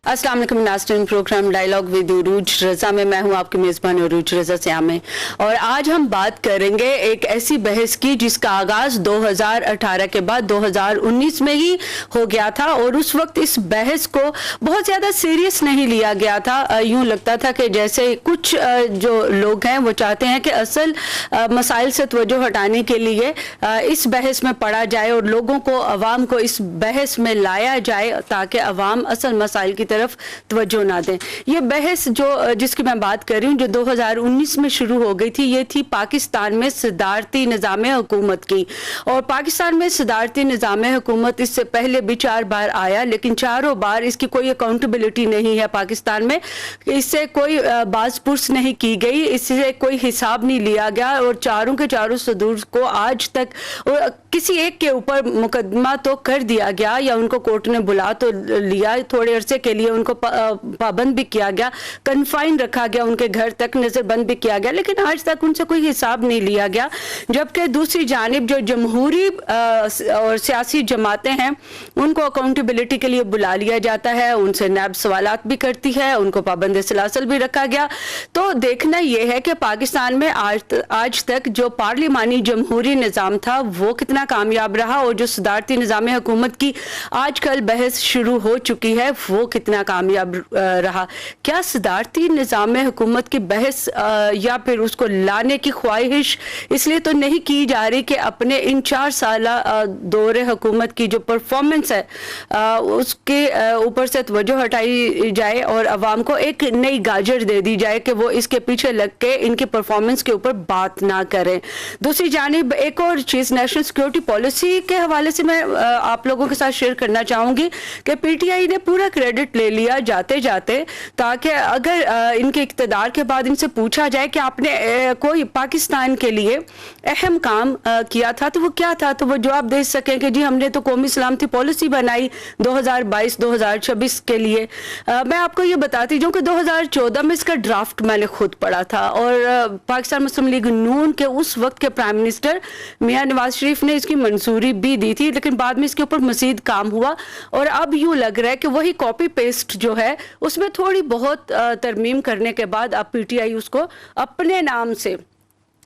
अस्सलाम वालेकुम नाज़रीन, प्रोग्राम डायलॉग विद उरूज रज़ा में मैं हूं आपकी मेज़बान उरूज रज़ा सियामी। और आज हम बात करेंगे एक ऐसी बहस की जिसका आगाज़ 2018 के बाद 2019 में ही हो गया था और उस वक्त इस बहस को बहुत ज़्यादा सीरियस नहीं लिया गया था। यूँ लगता था कि जैसे कुछ जो लोग हैं वो चाहते हैं कि असल मसाइल से तवज्जो हटाने के लिए इस बहस में पड़ा जाए और लोगों को, अवाम को इस बहस में लाया जाए ताकि अवाम असल मसाइल की तरफ तवज्जो ना दें। ये बहस जिसकी मैं बात कर रही हूँ जो 2019 में शुरू हो गई थी, ये थी पाकिस्तान में सदारती निज़ाम हुकूमत की। और पाकिस्तान में सदारती निज़ाम हुकूमत इससे पहले भी 4 बार आया, लेकिन चारों बार इसकी कोई अकाउंटेबिलिटी नहीं है पाकिस्तान में। इससे कोई बाज पुर्स नहीं की गई, इससे कोई हिसाब नहीं लिया गया और चारों के चारों सदूर को आज तक किसी एक के ऊपर मुकदमा तो कर दिया गया या उनको कोर्ट ने बुला तो लिया, थोड़े अरसे के लिए उनको पाबंद भी किया गया, कन्फाइन रखा गया, उनके घर तक नजरबंद भी किया गया, लेकिन आज तक उनसे कोई हिसाब नहीं लिया गया। जबकि दूसरी जानिब जो जमहूरी और सियासी जमातें हैं उनको अकाउंटेबिलिटी के लिए बुला लिया जाता है, उनसे नैब सवालात भी करती है, उनको पाबंद सलासल भी रखा गया। तो देखना यह है कि पाकिस्तान में आज तक जो पार्लिमानी जमहूरी निज़ाम था वो कितना कामयाब रहा और जो सदारती निज़ाम हुकूमत की आजकल बहस शुरू हो चुकी है वो कितना कामयाब रहा। क्या सदारती निज़ाम हुकूमत की बहस या फिर उसको लाने की ख्वाहिश इसलिए तो नहीं की जा रही कि अपने इन 4 साल दौरे हुकूमत की जो परफॉर्मेंस है उसके ऊपर से तवज्जो हटाई जाए और अवाम को एक नई गाजर दे दी जाए कि वो इसके पीछे लग के इनकी परफॉर्मेंस के ऊपर बात ना करें। दूसरी जानिब एक और चीज़ नेशनल सिक्योरिटी पॉलिसी के हवाले से मैं आप लोगों के साथ शेयर करना चाहूँगी कि पीटीआई ने पूरा क्रेडिट ले लिया जाते जाते, ताकि अगर इनके इक़्तिदार के बाद इनसे पूछा जाए कि आपने कोई पाकिस्तान के लिए अहम काम किया था तो वो क्या था, तो वो जवाब दे सकें कि जी हमने तो कौमी सलामती पॉलिसी बनाई 2022-2026 के लिए। मैं आपको ये बताती हूँ कि 2014 में इसका ड्राफ्ट मैंने खुद पढ़ा था और पाकिस्तान मुस्लिम लीग नून के उस वक्त के प्राइम मिनिस्टर मियां नवाज शरीफ ने इसकी मंजूरी भी दी थी, लेकिन बाद में इसके ऊपर मजीद काम हुआ और अब यूँ लग रहा है कि वही कॉपी पेस्ट जो है उसमें थोड़ी बहुत तरमीम करने के बाद अब पीटीआई उसको अपने नाम से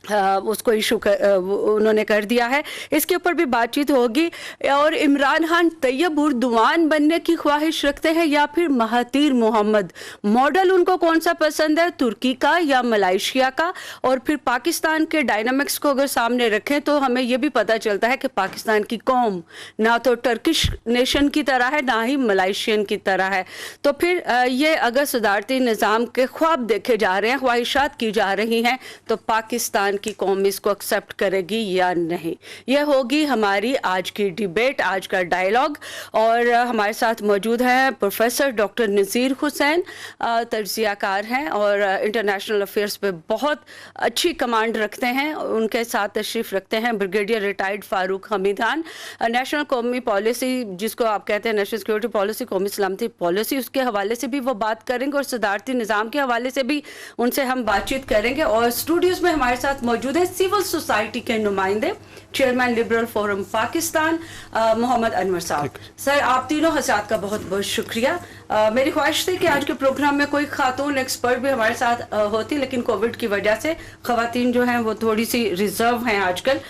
उसको इशू उन्होंने कर दिया है। इसके ऊपर भी बातचीत होगी। और इमरान खान तैयब उर्दुआन बनने की ख्वाहिश रखते हैं या फिर महातीर मोहम्मद, मॉडल उनको कौन सा पसंद है, तुर्की का या मलेशिया का? और फिर पाकिस्तान के डायनामिक्स को अगर सामने रखें तो हमें यह भी पता चलता है कि पाकिस्तान की कौम ना तो टर्किश नेशन की तरह है ना ही मलेशियन की तरह है। तो फिर ये अगर सदारती निज़ाम के ख्वाब देखे जा रहे हैं, ख्वाहिशात की जा रही हैं, तो पाकिस्तान की कौम इसको एक्सेप्ट करेगी या नहीं? यह होगी हमारी आज की डिबेट, आज का डायलॉग। और हमारे साथ मौजूद हैं प्रोफेसर डॉक्टर नज़ीर हुसैन, तज्ज़ियाकार हैं और इंटरनेशनल अफेयर्स पे बहुत अच्छी कमांड रखते हैं। उनके साथ तशरीफ़ रखते हैं brigadier retired Farooq Hamid Khan. National कौमी पॉलिसी जिसको आप कहते हैं नेशनल सिक्योरिटी पॉलिसी, कौमी सलामती पॉलिसी, उसके हवाले से भी वो बात करेंगे और सदारती निज़ाम के हवाले से भी उनसे हम बातचीत करेंगे। और स्टूडियोज़ में हमारे साथ मौजूद है सिविल सोसाइटी के नुमाइंदे, chairman liberal forum Pakistan Mohammad Anwar साहब। सर, आप तीनों हज़रात का बहुत बहुत शुक्रिया। मेरी ख्वाहिश थी कि आज के प्रोग्राम में कोई खातून एक्सपर्ट भी हमारे साथ होती, लेकिन कोविड की वजह से ख़वातीन जो हैं वो थोड़ी सी रिजर्व हैं आजकल।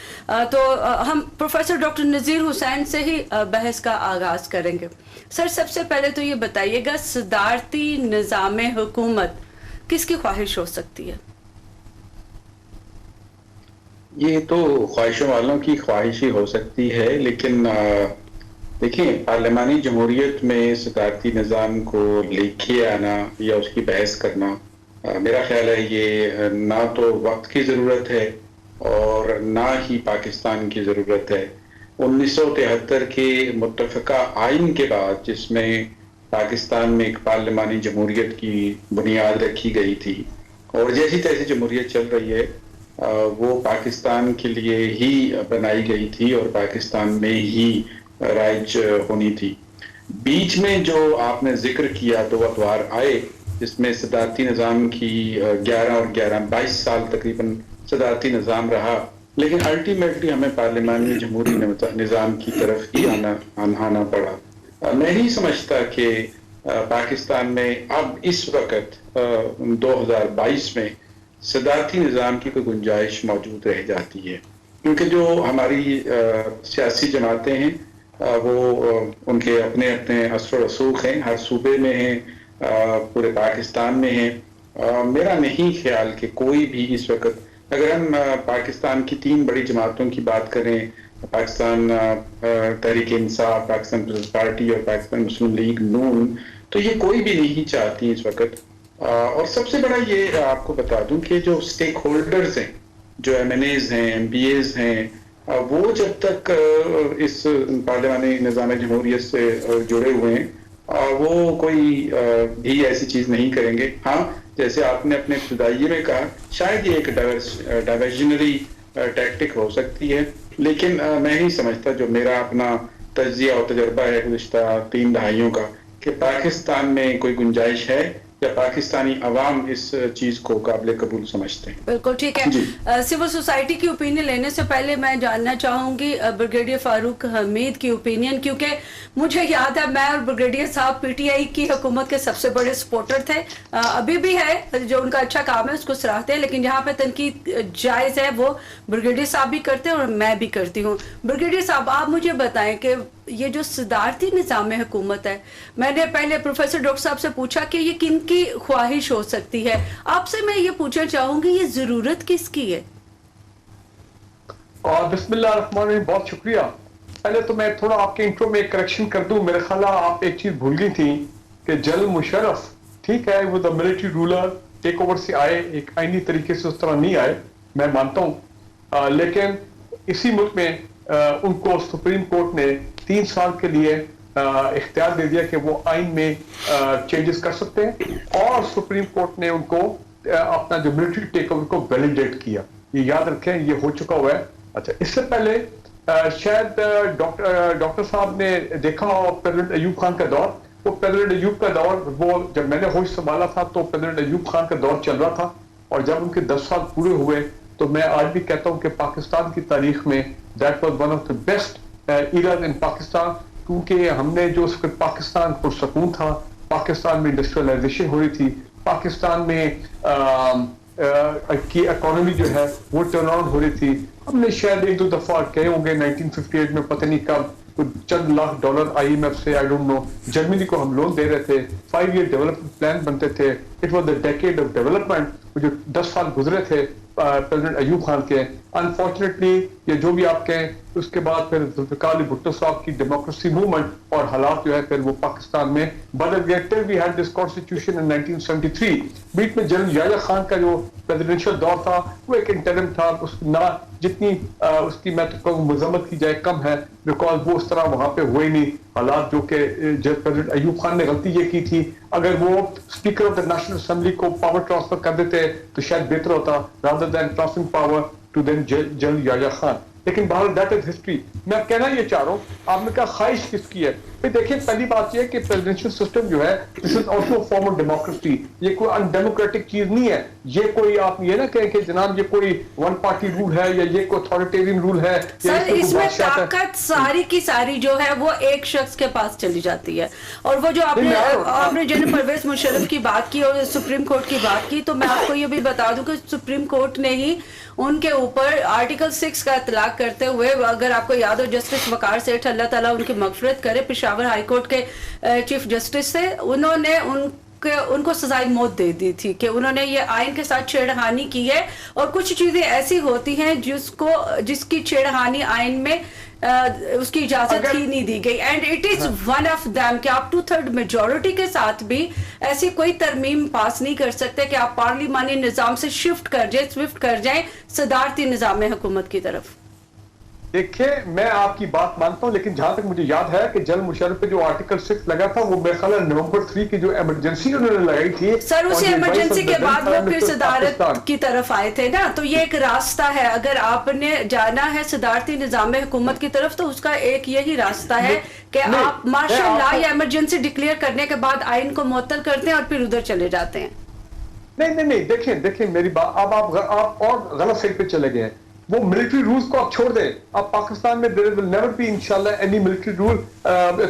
तो हम प्रोफेसर डॉक्टर नज़ीर हुसैन से ही बहस का आगाज़ करेंगे। सर, सबसे पहले तो ये बताइएगा, सदारती निज़ाम हुकूमत किसकी ख्वाहिश हो सकती है? ये तो ख्वाहिशों वालों की ख्वाहिश ही हो सकती है, लेकिन देखिए, पार्लिमानी जमहूरियत में सदारती निज़ाम को लेके आना या उसकी बहस करना, मेरा ख्याल है ये ना तो वक्त की ज़रूरत है और ना ही पाकिस्तान की ज़रूरत है। 1973 के मुत्तफ़िका आइन के बाद, जिसमें पाकिस्तान में एक पार्लिमानी जमहूरियत की बुनियाद रखी गई थी और जैसी तैसी जमहूरियत चल रही है वो पाकिस्तान के लिए ही बनाई गई थी और पाकिस्तान में ही राइज होनी थी। बीच में जो आपने जिक्र किया 2 अतवार आए जिसमें सदारती निज़ाम की 11 और 11 22 साल तकरीबन सदारती निज़ाम रहा, लेकिन अल्टीमेटली हमें पार्लिमानी जमहूरी निज़ाम की तरफ ही आना पड़ा। मैं नहीं समझता कि पाकिस्तान में अब इस वक्त 2022 में सदारती निज़ाम की कोई गुंजाइश मौजूद रह जाती है, क्योंकि जो हमारी सियासी जमातें हैं वो उनके अपने अपने असर रसूख हैं, हर सूबे में हैं, पूरे पाकिस्तान में हैं। मेरा नहीं ख्याल कि कोई भी इस वक्त, अगर हम पाकिस्तान की 3 बड़ी जमातों की बात करें, पाकिस्तान तहरीक इंसाफ, पाकिस्तान पीपल्स पार्टी और पाकिस्तान मुस्लिम लीग नून, तो ये कोई भी नहीं चाहती इस वक्त। और सबसे बड़ा ये आपको बता दूं कि जो स्टेक होल्डर्स हैं, जो MNAs हैं, MPAs हैं, वो जब तक इस पार्लियामानी निज़ाम जमहूरियत से जुड़े हुए हैं, वो कोई भी ऐसी चीज नहीं करेंगे। हाँ, जैसे आपने अपने इब्तिदाई में कहा, शायद ये एक डाइवर्जनरी टैक्टिक हो सकती है, लेकिन मैं नहीं समझता, जो मेरा अपना तज्जिया और तजर्बा है गुज़िश्ता 3 दहाइयों का, कि पाकिस्तान में कोई गुंजाइश है या पाकिस्तानी अवाम इस चीज को काबिल कबूल समझते हैं। बिल्कुल ठीक है। सिविल सोसाइटी की ओपिनियन लेने से पहले मैं जानना चाहूंगी ब्रिगेडियर फारूक हमीद की ओपिनियन, क्योंकि मुझे याद है मैं और ब्रिगेडियर साहब PTI की हुकूमत के सबसे बड़े सपोर्टर थे, अभी भी है, जो उनका अच्छा काम है उसको सराहते हैं, लेकिन जहाँ पे तनकीद जायज़ है वो ब्रिगेडियर साहब भी करते हैं और मैं भी करती हूँ। ब्रिगेडियर साहब, आप मुझे बताएं कि ये जो सदारती निज़ाम हुकूमत है, मैंने पहले प्रोफेसर डॉक्टर साहब से पूछा कि ये किन की ख्वाहिश हो सकती है, आपसे मैं ये पूछना चाहूंगी ये जरूरत किसकी है? बिस्मिल्लाह रहमान रहीम, बहुत शुक्रिया। पहले तो मैं थोड़ा आपके इंट्रो में एक करेक्शन कर दूं, मेरे ख्याल आप एक चीज भूल गई थी कि जनरल मुशर्रफ, ठीक है, वो the military ruler take over से आए, एक आईनी तरीके से उस तरह नहीं आए, मैं मानता हूँ, लेकिन इसी मुल्क में उनको सुप्रीम कोर्ट ने 3 साल के लिए इख्तियार दे दिया कि वो आइन में चेंजेस कर सकते हैं, और सुप्रीम कोर्ट ने उनको अपना जो मिलिट्री टेक ओवर को वैलिडेट किया। ये याद रखें, ये हो चुका हुआ है। अच्छा, इससे पहले शायद डॉक्टर साहब ने देखा हो प्रेसिडेंट अयूब खान का दौर, वो प्रेसिडेंट अयूब का दौर, वो जब मैंने होश संभाला था तो प्रेसिडेंट अयूब खान का दौर चल रहा था, और जब उनके 10 साल पूरे हुए तो मैं आज भी कहता हूँ कि पाकिस्तान की तारीख में that was one of the best eras in Pakistan, क्योंकि हमने जो उसके पाकिस्तान पुरसकून था, पाकिस्तान में इंडस्ट्रियलाइजेशन हो रही थी, पाकिस्तान में की इकोनॉमी जो है वो टर्न अराउंड हो रही थी। हमने शायद 1-2 दफा कहे होंगे 1958 में, पता नहीं कब, चंद लाख डॉलर IMF से, आई डोंट नो, जर्मनी को हम लोन दे रहे थे, 5 ईयर डेवलपमेंट प्लान बनते थे, it was the decade of development. जो 10 साल गुजरे थे प्रेसिडेंट अयूब खान के, अनफॉर्चुनेटली ये जो भी आप कहें, उसके बाद फिर जुल्फ़िकार अली भुट्टो साहब की डेमोक्रेसी मूवमेंट और हालात जो है फिर वो पाकिस्तान में बदल गए। Till we had this constitution in 1973। बीच में जनरल याया खान का जो प्रेसिडेंशियल दौर था वो एक इंटरिम था, उस ना जितनी उसकी मैं तो कहूँ मजम्मत की जाए कम है, बिकॉज वो उस तरह वहां पे हुए नहीं हालात, जो कि प्रेसिडेंट अयूब खान ने गलती ये की थी, अगर वो speaker of the national assembly को पावर ट्रांसफर कर देते तो शायद बेहतर होता, rather than transferring power to then general Yahya Khan. लेकिन बहरहाल दैट इज हिस्ट्री। मैं कहना ये चाह रहा हूँ, आपने कहा ख्वाहिश किसकी है, फिर देखिए पहली बात यह है कि प्रेसिडेंशियल सिस्टम जो है this is also form of democracy, ये कोई अनडेमोक्रेटिक चीज नहीं है। ये कोई आप ये ना कहें कि जनाब ये कोई वन पार्टी रूल है या ये कोई अथॉरिटेरियन रूल है। सर, इसमें ताकत सारी की सारी जो है वो एक शख्स के पास चली जाती है, और वो जो आपने जनरल परवेज मुशर्रफ की बात की और सुप्रीम कोर्ट की बात की, तो मैं आपको ये भी बता दूं कि सुप्रीम कोर्ट ने ही उनके ऊपर आर्टिकल 6 का इतलाक करते हुए, अगर आपको याद हो, जस्टिस वकार सेठ, अल्लाह ताला उनकी मगफिरत करे, पेशावर हाई कोर्ट के चीफ जस्टिस थे, उन्होंने उनको सजाए मौत दे दी थी कि उन्होंने ये आइन के साथ छेड़खानी की है, और कुछ चीजें ऐसी होती हैं जिसकी छेड़खानी आइन में उसकी इजाजत ही नहीं दी गई, and it is one of them कि आप 2/3 मेजोरिटी के साथ भी ऐसी कोई तरमीम पास नहीं कर सकते कि आप पार्लिमानी निजाम से स्विफ्ट कर जाएं सदारती निजाम हुकूमत की तरफ। देखिए, मैं आपकी बात मानता हूं, लेकिन जहां तक मुझे याद है कि जनरल मुशर्रफ पे जो आर्टिकल 6 लगा था वो मेरे ख्याल नवंबर 3 की जो इमरजेंसी उन्होंने लगाई थी, सर उसी इमरजेंसी के बाद वो फिर सदारत की तरफ आए थे ना, तो ये एक रास्ता है, अगर आपने जाना है सदारती निजाम हुकूमत की तरफ तो उसका एक यही रास्ता है कि आप मार्शल लॉ या इमरजेंसी डिक्लेयर करने के बाद आइन को मुअत्तल करते हैं और फिर उधर चले जाते हैं। नहीं, देखिए मेरी बात, अब आप और गलत साइड पे चले गए हैं। वो मिलिट्री रूल्स को आप छोड़ दें। अब पाकिस्तान में देयर विल नेवर बी इंशाल्लाह एनी मिलिट्री रूल।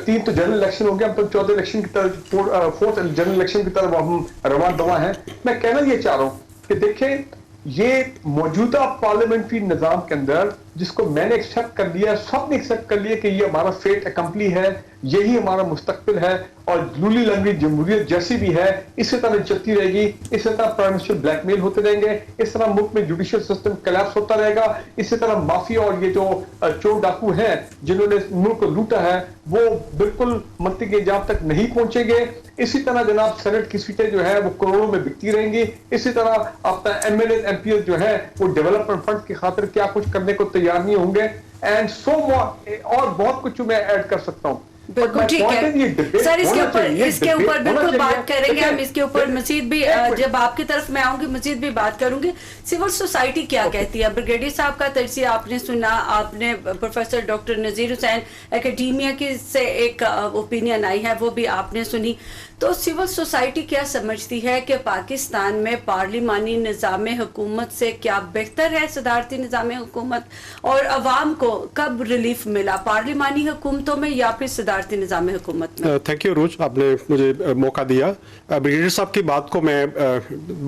3 तो जनरल इलेक्शन हो गया, हम तो 14 इलेक्शन की तरफ, 4th जनरल इलेक्शन की तरफ हम रवां दवा हैं। मैं कहना ये चाह रहा हूं कि देखें, ये मौजूदा पार्लियामेंट्री निजाम के अंदर जिसको मैंने एक्सेप्ट कर लिया, सबने एक्सेप्ट कर लिया कि ये हमारा फेट अकम्पली है, यही हमारा मुस्तकबिल है, और लूली लंगड़ी जमहूरियत जैसी भी है इसी तरह चलती रहेगी। इसी तरह प्राइम मिनिस्टर ब्लैकमेल होते रहेंगे, इस तरह मुल्क में जुडिशियल सिस्टम कोलैप्स होता रहेगा, इसी तरह माफिया और ये जो चोर डाकू हैं जिन्होंने मुल्क को लूटा है वो बिल्कुल मंत्री के इंजाम तक नहीं पहुंचेंगे। इसी तरह जनाब सेनेट की सीटें जो है वो करोड़ों में बिकती रहेंगी। इसी तरह अपना एमएलए एमपीएस जो है वो डेवलपमेंट फंड की खातिर क्या कुछ करने को तैयार नहीं होंगे। एंड सो और बहुत कुछ मैं ऐड कर सकता हूं। बिल्कुल ठीक है सर, इसके ऊपर बिल्कुल बात करेंगे हम। इसके ऊपर मजीद भी जब आपकी तरफ मैं आऊंगी मजीद भी बात करूंगी। सिविल सोसाइटी क्या कहती है? ब्रिगेडियर साहब का तजज़िया आपने सुना, आपने प्रोफेसर डॉक्टर नज़ीर हुसैन एकेडमिया की से एक ओपिनियन आई है वो भी आपने सुनी। तो सिविल सोसाइटी क्या समझती है कि पाकिस्तान में पार्लिमानी निज़ाम हुकूमत से क्या बेहतर है सदारती निज़ाम हुकूमत, और अवाम को कब रिलीफ मिला, पार्लिमानी हुकूमतों में या फिर सदारती निज़ाम हुकूमत में? थैंक यू रूज, आपने मुझे मौका दिया। ब्रिगेडियर साहब की बात को मैं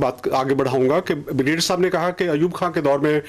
बात आगे बढ़ाऊंगा कि ब्रिगेडियर साहब ने कहा कि अयूब खान के दौर में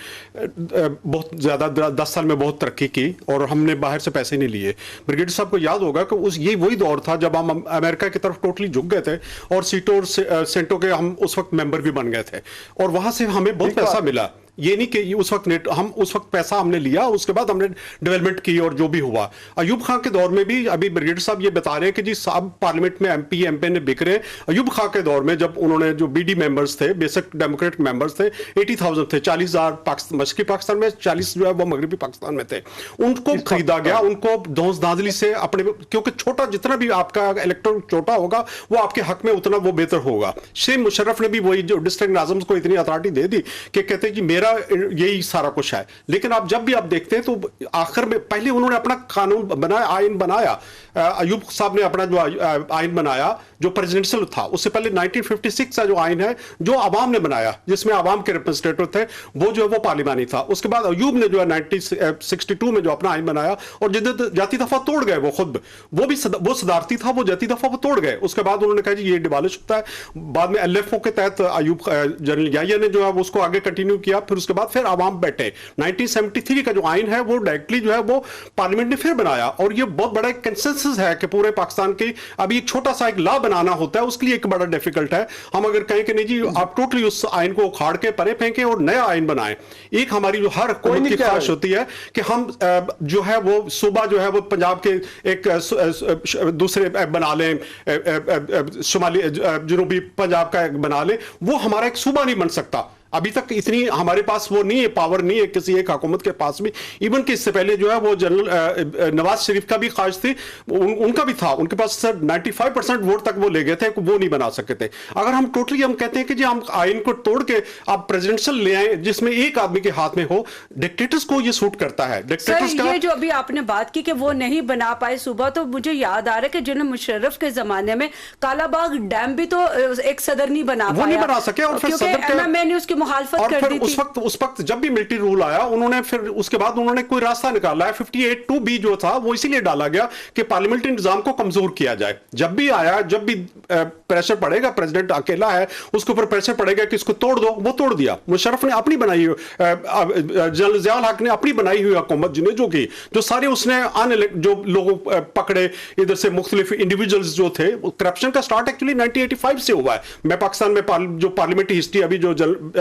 बहुत ज़्यादा 10 साल में बहुत तरक्की की और हमने बाहर से पैसे नहीं लिए। ब्रिगेडियर साहब को याद होगा कि ये वही दौर था जब हम अमेरिका की तरफ टोटली झुक गए थे और सीटों और सेंटों के हम उस वक्त मेंबर भी बन गए थे और वहां से हमें बहुत पैसा मिला। ये नहीं कि उस वक्त पैसा हमने लिया, उसके बाद हमने डेवलपमेंट की और जो भी हुआ। अयूब खान के दौर में भी अभी ब्रिगेडियर साहब ये बता रहे हैं कि जी साहब पार्लियामेंट में एमपी ने बिक रहे। अयूब खान के दौर में जब उन्होंने जो बीडी मेंबर्स थे, बेसिक डेमोक्रेटिक मेंबर्स थे, 80,000 थे, 40,000 मशरकी पाकिस्तान में, 40 जो है वो मगरबी पाकिस्तान में थे। उनको खरीदा गया, उनको धौंस धांधली से अपने, क्योंकि छोटा जितना भी आपका इलेक्टोरल छोटा होगा वो आपके हक में उतना वो बेहतर होगा। शेख मुशर्रफ ने भी वही जो डिस्ट्रिक्ट नाज़िम्स को इतनी अथॉरिटी दे दी कि कहते हैं कि मेरा यही सारा कुछ है। लेकिन आप जब भी आप देखते हैं तो आखिर में पहले उन्होंने अपना कानून बनाया, आइन बनाया। अयूब साहब ने अपना जो आइन बनाया जो प्रेसिडेंशियल था, उससे पहले 1956 का जो आइन है जो अवाम ने बनाया जिसमें अवाम के रिप्रेजेंटेटिव थे, वो जो है वो पार्लिमानी था। उसके बाद अयूब ने जो है 1962 में जो अपना आइन बनाया और जाती दफा तोड़ गए वो खुद, वो सदारती था, वो जाती दफा वो तोड़ गए। उसके बाद उन्होंने कहा जी ये डिमोलिश होता है। बाद में एलएफओ के तहत अयूब जनरल याहिया ने जो है उसको आगे कंटिन्यू किया। फिर उसके बाद फिर आवाम बैठे। 1973 का जो आइन है वो डायरेक्टली जो है वो पार्लियामेंट ने फिर बनाया और ये बहुत बड़ा कंसेंसस है कि पूरे पाकिस्तान की अभी एक छोटा सा एक लॉ बनाना होता है, उसके लिए एक बड़ा डिफिकल्ट है। हम अगर कहें कि नहीं जी आप टोटली उस आइन को उखाड़ के परे फेंकें और नया आइन बनाएं, एक हमारी जो हर हुकूमत की ख्वाहिश होती है कि हम जो है वो सूबा जो है वो पंजाब के एक दूसरे बना लें, शुमाली जनूबी पंजाब का बना लें, वो हमारा एक सूबा नहीं बन सकता। अभी तक इतनी हमारे पास वो नहीं है, पावर नहीं है किसी एक हुकूमत के पास भी। इवन कि इससे पहले जो है वो जनरल नवाज शरीफ का भी ख्वाहिश थी, उनका भी था, उनके पास सर 95% वोट तक वो ले गए थे, वो नहीं बना सके थे। अगर हम टोटली हम कहते हैं कि जी हम आइन को तोड़ के आप प्रेसिडेंशियल ले आए जिसमें एक आदमी के हाथ में हो, डिक्टेटर्स को ये सूट करता है। डिक्टेटर्स का ये जो अभी आपने बात की कि वो नहीं बना पाए सूबा, तो मुझे याद आ रहा है कि जनरल मुशर्रफ के जमाने में कालाबाग डैम भी तो एक सदर नहीं बना पाया, वो नहीं बना सके और फिर सदर मैंने उसकी मुखालफत और कर फिर दी थी। उस वक्त जब भी मिलिट्री रूल आया उन्होंने फिर उसके बाद उन्होंने कोई रास्ता निकाला है। 58(2)B जो था वो इसीलिए डाला गया कि पार्लियामेंट्री निजाम को कमजोर किया जाए। जब भी आया, जब भी प्रेशर पड़ेगा, प्रेसिडेंट अकेला है उसके ऊपर प्रेशर पड़ेगा कि इसको तोड़ दो, वो तोड़ दिया। मुशर्रफ ने अपनी बनाई हुई, जनरल ज़ियाउल हक ने अपनी बनाई हुई हुकूमत जो सारे उसने जो लोगों पकड़े इधर से मुख्तलिफ इंडिविजुअल्स जो थे, करप्शन का स्टार्ट एक्चुअली 1985 से हुआ है। मैं पाकिस्तान में जो पार्लियामेंट्री हिस्ट्री अभी जो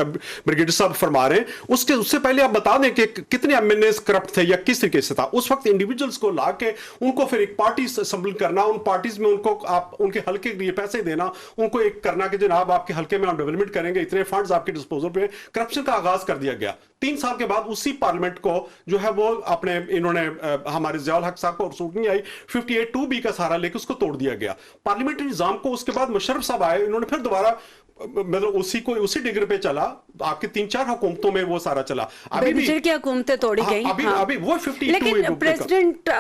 ब्रिगेडियर साहब फरमा रहे हैं उससे पहले आप बता दें कि कितने एमएनएस करप्ट थे या किस तरीके से था। उस वक्त इंडिविजुअल्स को ला के उनको फिर एक पार्टी असेंबल करना, उन पार्टीज में उनको आप उनके हल्के के लिए पैसे देना, उनको एक करना कि जनाब आपके हल्के में हम डेवलपमेंट करेंगे, इतने फंड्स आपके डिस्पोजल पे। करप्शन का आगाज कर दिया गया। 3 साल के बाद उसी पार्लियामेंट को जो है वो अपने इन्होंने हमारे ज़ियाउल हक साहब को सूट नहीं आई, 58(2)B का सहारा लेके उसको तोड़ दिया गया पार्लियामेंट्री निजाम को। उसके बाद मुशर्रफ साहब आए, इन्होंने फिर दोबारा मतलब उसी डिग्री पे चला। आपके 3-4 हुकूमतों में वो सारा चला। अभी भी की हुकूमतें तोड़ी गई। अभी वो 52। लेकिन प्रेसिडेंट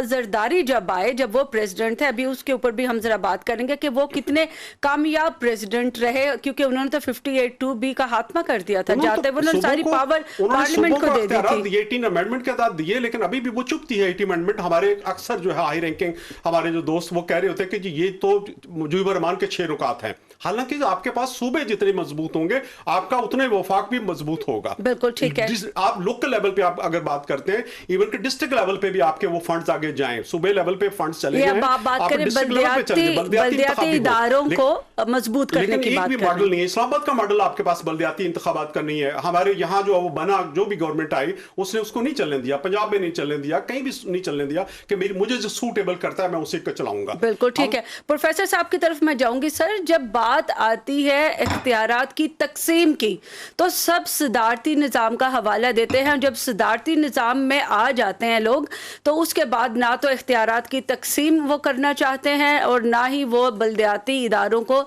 जरदारी जब आए, जब वो प्रेसिडेंट थे, अभी उसके ऊपर भी हम जरा बात करेंगे कि वो कितने कामयाब प्रेसिडेंट रहे, क्योंकि उन्होंने तो 58(2)B का खात्मा कर दिया था। जाते हुए उन्होंने सारी पावर उन्होंने पार्लियामेंट सूबों को को दे दी अख्तियारात थी। दिए, 18 अमेंडमेंट के तहत दिए, लेकिन अभी भी वो चुपती है 18 अमेंडमेंट। हमारे अक्सर जो है हाई रैंकिंग हमारे जो दोस्त वो कह रहे होते हैं कि जी ये तो मुजीबर रहमान के 6 रुकात हैं। हालांकि जो आपके पास सूबे जितने मजबूत होंगे आपका उतने वफाक भी मजबूत होगा। बिल्कुल ठीक है। आप लोकल लेवल पे आप अगर बात करते हैं, इवन कि डिस्ट्रिक्ट लेवल पे भी आपके वो फंड्स आगे जाएं, सूबे लेवल पे फंड्स चले ये जाएं, अब आप बात आप करें डिस्ट्रिक्ट लेवल पे चले जाएं, बल्दियाती इदारों को मजबूत करने लेकिन की एक बात भी कर रहे मॉडल हैं। नहीं है। इस्लामाबाद का मॉडल आपके पास बल्दियाती इंतखाबात का नहीं है। हमारे यहाँ जो वो बना, जो भी गवर्नमेंट आई उसने उसको नहीं चलने दिया, पंजाब में नहीं चलने दिया, कहीं भी नहीं चलने दिया कि मुझे जो सूटेबल करता है मैं उसी को चलाऊंगा। बिल्कुल ठीक है। प्रोफेसर साहब की तरफ मैं जाऊंगी। सर, जब बात आती है इख्तियारात की तकसीम की तो सब सदारती निज़ाम का हवाला देते हैं। जब सदारती निज़ाम में आ जाते हैं लोग तो उसके बाद ना तो इख्तियारात की तकसीम वो करना चाहते हैं और ना ही वो बल्दियाती इदारों को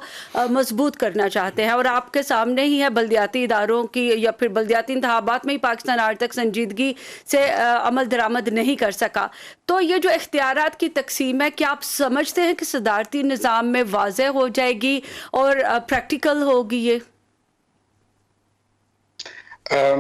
मजबूत करना चाहते हैं। और आपके सामने ही है बल्दियाती इदारों की या फिर बल्दियाती इंतखाबात में ही पाकिस्तान आज तक संजीदगी से अमल दरामद नहीं कर सका। तो ये जो इख्तियारात की तकसीम है, क्या आप समझते हैं कि सदारती निज़ाम में वाज़ेह हो जाएगी और प्रैक्टिकल होगी ये?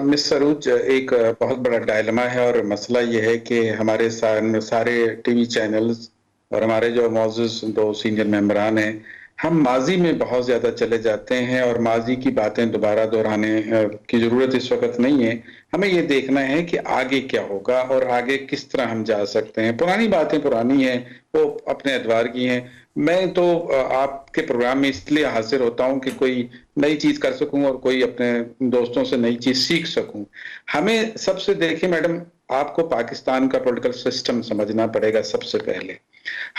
मिस सरूज, एक बहुत बड़ा डायलेमा है और मसला ये है कि हमारे सारे टीवी चैनल्स और हमारे जो मौजूद 2 सीनियर मेंबरान हैं, हम माजी में बहुत ज्यादा चले जाते हैं और माजी की बातें दोबारा दोहराने की जरूरत इस वक्त नहीं है। हमें ये देखना है कि आगे क्या होगा और आगे किस तरह हम जा सकते हैं। पुरानी बातें पुरानी हैं, वो अपने अदवार की हैं। मैं तो आपके प्रोग्राम में इसलिए हाजिर होता हूं कि कोई नई चीज कर सकूं और कोई अपने दोस्तों से नई चीज सीख सकूं। हमें सबसे देखिए मैडम, आपको पाकिस्तान का पॉलिटिकल सिस्टम समझना पड़ेगा। सबसे पहले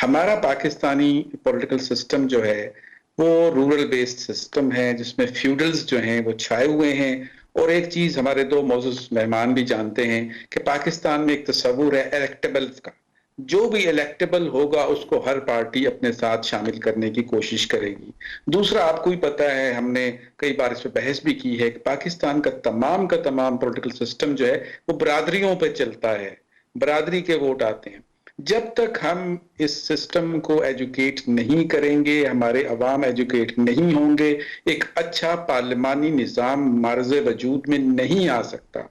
हमारा पाकिस्तानी पॉलिटिकल सिस्टम जो है वो रूरल बेस्ड सिस्टम है, जिसमें फ्यूडल्स जो हैं वो छाए हुए हैं। और एक चीज हमारे 2 मौजूद मेहमान भी जानते हैं कि पाकिस्तान में एक तस्वुर है इलेक्टेबल्स का। जो भी इलेक्टेबल होगा उसको हर पार्टी अपने साथ शामिल करने की कोशिश करेगी। दूसरा, आपको ही पता है, हमने कई बार इस पर बहस भी की है कि पाकिस्तान का तमाम पॉलिटिकल सिस्टम जो है वो बरादरियों पे चलता है, बरादरी के वोट आते हैं। जब तक हम इस सिस्टम को एजुकेट नहीं करेंगे, हमारे अवाम एजुकेट नहीं होंगे, एक अच्छा पार्लिमानी निज़ाम मार्ज़े वजूद में नहीं आ सकता।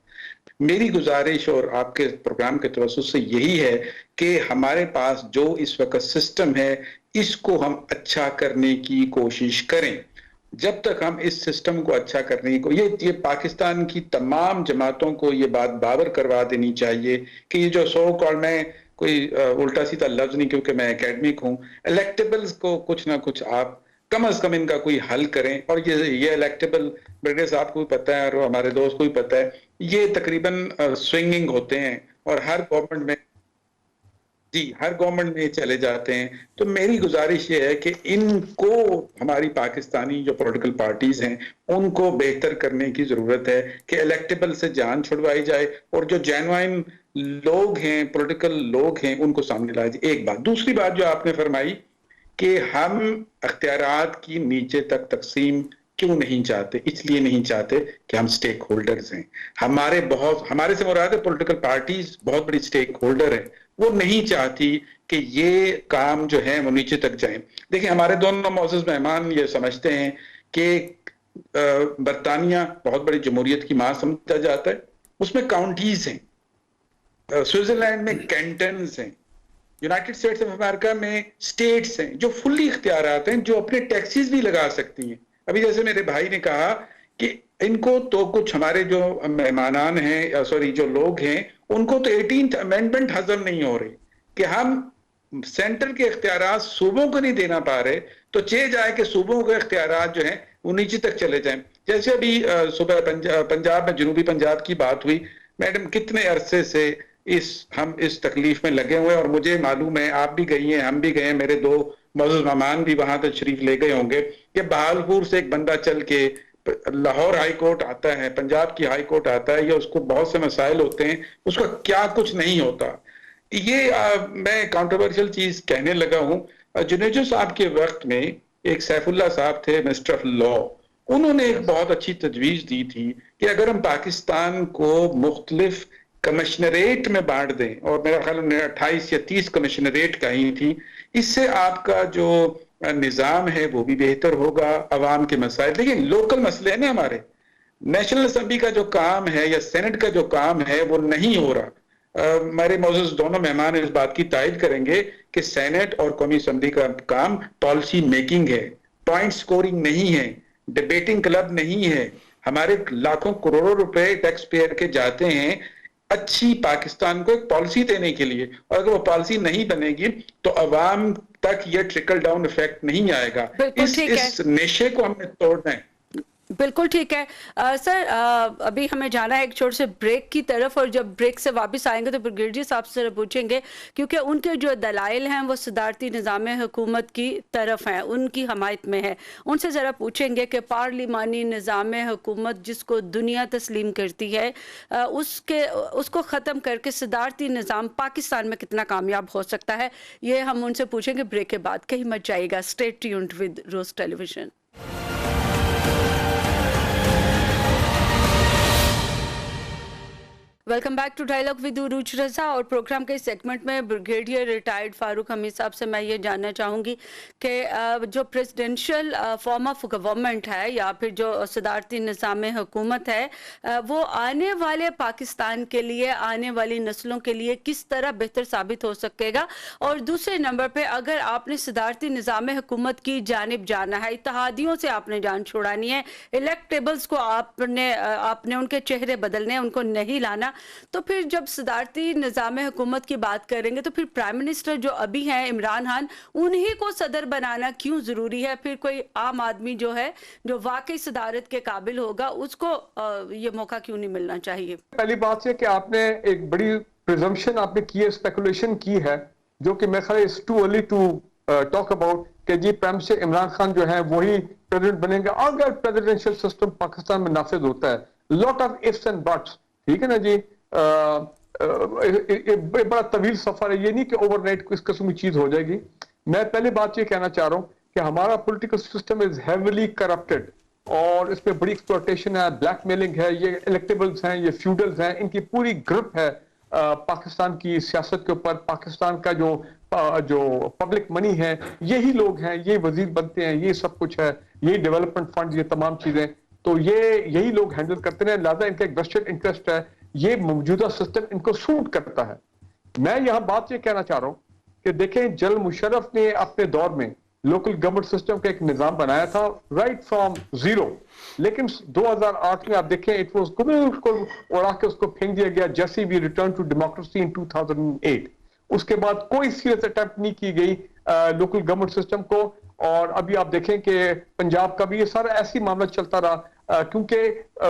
मेरी गुजारिश और आपके प्रोग्राम के तवज्जुह से यही है कि हमारे पास जो इस वक्त सिस्टम है इसको हम अच्छा करने की कोशिश करें। जब तक हम इस सिस्टम को अच्छा करने को, ये पाकिस्तान की तमाम जमातों को ये बात बावर करवा देनी चाहिए कि ये जो सो कॉल्ड, मैं कोई उल्टा सीधा लफ्ज नहीं क्योंकि मैं एकेडमिक हूं, इलेक्टेबल्स को कुछ ना कुछ आप कम अज कम इनका कोई हल करें। और ये इलेक्टेबल ब्रिगेड साहब को भी पता है और हमारे दोस्त को भी पता है, ये तकरीबन स्विंगिंग होते हैं और हर गवर्नमेंट में चले जाते हैं। तो मेरी गुजारिश ये है कि इनको, हमारी पाकिस्तानी जो पॉलिटिकल पार्टीज हैं उनको बेहतर करने की जरूरत है कि इलेक्टेबल से जान छुड़वाई जाए और जो जेन्युइन लोग हैं, पॉलिटिकल लोग हैं, उनको सामने लाया जाए। एक बात। दूसरी बात जो आपने फरमाई कि हम अख्तियारात की नीचे तक तकसीम क्यों नहीं चाहते, इसलिए नहीं चाहते कि हम स्टेक होल्डर्स हैं। हमारे से मुराद है पॉलिटिकल पार्टीज बहुत बड़ी स्टेक होल्डर है, वो नहीं चाहती कि ये काम जो है वो नीचे तक जाए। देखिए, हमारे दोनों मौजूद मेहमान ये समझते हैं कि बरतानिया बहुत बड़ी जमहूरियत की मां समझा जाता है, उसमें काउंटीज हैं, स्विट्जरलैंड में कैंटन्स हैं, यूनाइटेड स्टेट्स ऑफ अमेरिका में स्टेट्स हैं जो फुल्ली इख्तियारात हैं, जो अपने टैक्सेस भी लगा सकती हैं। अभी जैसे मेरे भाई ने कहा कि इनको तो कुछ हमारे जो मेहमानान हैं, जो लोग हैं, उनको तो 18th अमेंडमेंट हजम नहीं हो रही कि हम सेंटर के इख्तियारात सूबों को नहीं देना पा रहे, तो चाहे जाए कि सूबों के इख्तियारात जो हैं वो नीचे तक चले जाएं। जैसे अभी सुबह पंजाब में, जनूबी पंजाब की बात हुई, मैडम कितने अरसे से हम इस तकलीफ में लगे हुए हैं और मुझे मालूम है, आप भी गई हैं, हम भी गए हैं, मेरे 2 मौजूद मेहमान भी वहां तशरीफ ले गए होंगे कि बहावलपुर से एक बंदा चल के लाहौर हाई कोर्ट आता है, पंजाब की हाई कोर्ट आता है, या उसको बहुत से मसाइल होते हैं, उसका क्या कुछ नहीं होता। ये मैं कंट्रोवर्शियल चीज कहने लगा हूं। जुनेजो साहब के वक्त में एक सैफुल्ला साहब थे, मिनिस्टर ऑफ लॉ, उन्होंने एक बहुत अच्छी तजवीज दी थी कि अगर हम पाकिस्तान को मुख्तलिफ कमिश्नरेट में बांट दें, और मेरा ख्याल 28 या 30 कमिश्नरेट कही थी, इससे आपका जो निज़ाम है वो भी बेहतर होगा, अवाम के मसाइल, देखिए लोकल मसले हैं ना हमारे, नेशनल असेंबली का जो काम है या सेनेट का जो काम है वो नहीं हो रहा। हमारे मौजूद दोनों मेहमान इस बात की तायद करेंगे कि सेनेट और कौमी असेंबली का काम पॉलिसी मेकिंग है, पॉइंट स्कोरिंग नहीं है, डिबेटिंग क्लब नहीं है। हमारे लाखों करोड़ों रुपए टैक्स पेयर के जाते हैं अच्छी पाकिस्तान को एक पॉलिसी देने के लिए, और अगर वो पॉलिसी नहीं बनेगी तो अवाम तक ये ट्रिकल डाउन इफेक्ट नहीं आएगा। इस नशे को हमने तोड़ना है। बिल्कुल ठीक है। सर अभी हमें जाना है एक छोटे से ब्रेक की तरफ, और जब ब्रेक से वापस आएंगे तो ब्रिगेडियर साहब से पूछेंगे, क्योंकि उनके जो दलाइल हैं वो सदारती निज़ाम हुकूमत की तरफ हैं, उनकी हमायत में है। उनसे ज़रा पूछेंगे कि पार्लिमानी निज़ाम हुकूमत जिसको दुनिया तस्लीम करती है उसको ख़त्म करके सदारती निज़ाम पाकिस्तान में कितना कामयाब हो सकता है, ये हम उनसे पूछेंगे ब्रेक के बाद। कहीं मत जाइएगा, stay tuned with Roze television. Welcome back to dialogue with Urooj Raza. और प्रोग्राम के सेगमेंट में ब्रिगेडियर रिटायर्ड फारूक हमीद साहब से मैं ये जानना चाहूँगी कि जो प्रेसिडेंशियल फॉर्म ऑफ गवर्नमेंट है या फिर जो सदारती निज़ाम हुकूमत है वो आने वाले पाकिस्तान के लिए, आने वाली नस्लों के लिए किस तरह बेहतर साबित हो सकेगा। और दूसरे नंबर पे अगर आपने सदारती निज़ाम हुकूमत की जानिब जाना है, इत्तेहादियों से आपने जान छुड़ानी है, इलेक्टेबल्स को आपने उनके चेहरे बदलने, उनको नहीं लाना, तो फिर जब सदारती निज़ाम हुकूमत की बात करेंगे तो फिर प्राइम मिनिस्टर जो अभी हैं इमरान खान, उन्हीं को सदर बनाना क्यों ज़रूरी है? फिर कोई आम आदमी जो है जो वाकई सदारत के काबिल होगा उसको ये मौका क्यों नहीं मिलना चाहिए? पहली बात यह कि आपने एक बड़ी प्रिजम्पशन आपने की है, स्पेकुलेशन की है, जो कि मेरे ख्याल it's too early to talk about कि जी प्राइम मिनिस्टर इमरान खान जो है वही प्रेसिडेंट बनेंगे अगर प्रेसिडेंशियल सिस्टम पाकिस्तान में नाफिज होता है। Lot of ifs and buts, ठीक है ना जी। बड़ा तवील सफर है, ये नहीं कि ओवरनाइट इस किस्म की चीज हो जाएगी। मैं पहली बात ये कहना चाह रहा हूँ कि हमारा political system is heavily corrupted और इसमें बड़ी एक्सप्लॉयटेशन है, ब्लैकमेलिंग है, ये इलेक्टेबल्स हैं, ये फ्यूडल्स हैं, इनकी पूरी ग्रुप है पाकिस्तान की सियासत के ऊपर। पाकिस्तान का जो पब्लिक मनी है यही लोग हैं, ये वजीर बनते हैं, ये सब कुछ है, यही डेवलपमेंट फंड, ये तमाम चीजें तो यही लोग हैंडल करते हैं। लिहाजा इनका एक वेस्टेड इंटरेस्ट है, ये मौजूदा सिस्टम इनको सूट करता है। मैं यहां बात ये कहना चाह रहा हूं कि देखें, जनरल मुशर्रफ ने अपने दौर में लोकल गवर्नमेंट सिस्टम का एक निजाम बनाया था राइट फ्रॉम जीरो, लेकिन 2008 में आप देखें इट वाज बिल्कुल उड़ा के उसको फेंक दिया गया जैसे भी रिटर्न टू डेमोक्रेसी इन 2008। उसके बाद कोई सीरियस अटेम्प्ट नहीं की गई लोकल गवर्नमेंट सिस्टम को। और अभी आप देखें कि पंजाब का भी ये सारा ऐसी मामला चलता रहा क्योंकि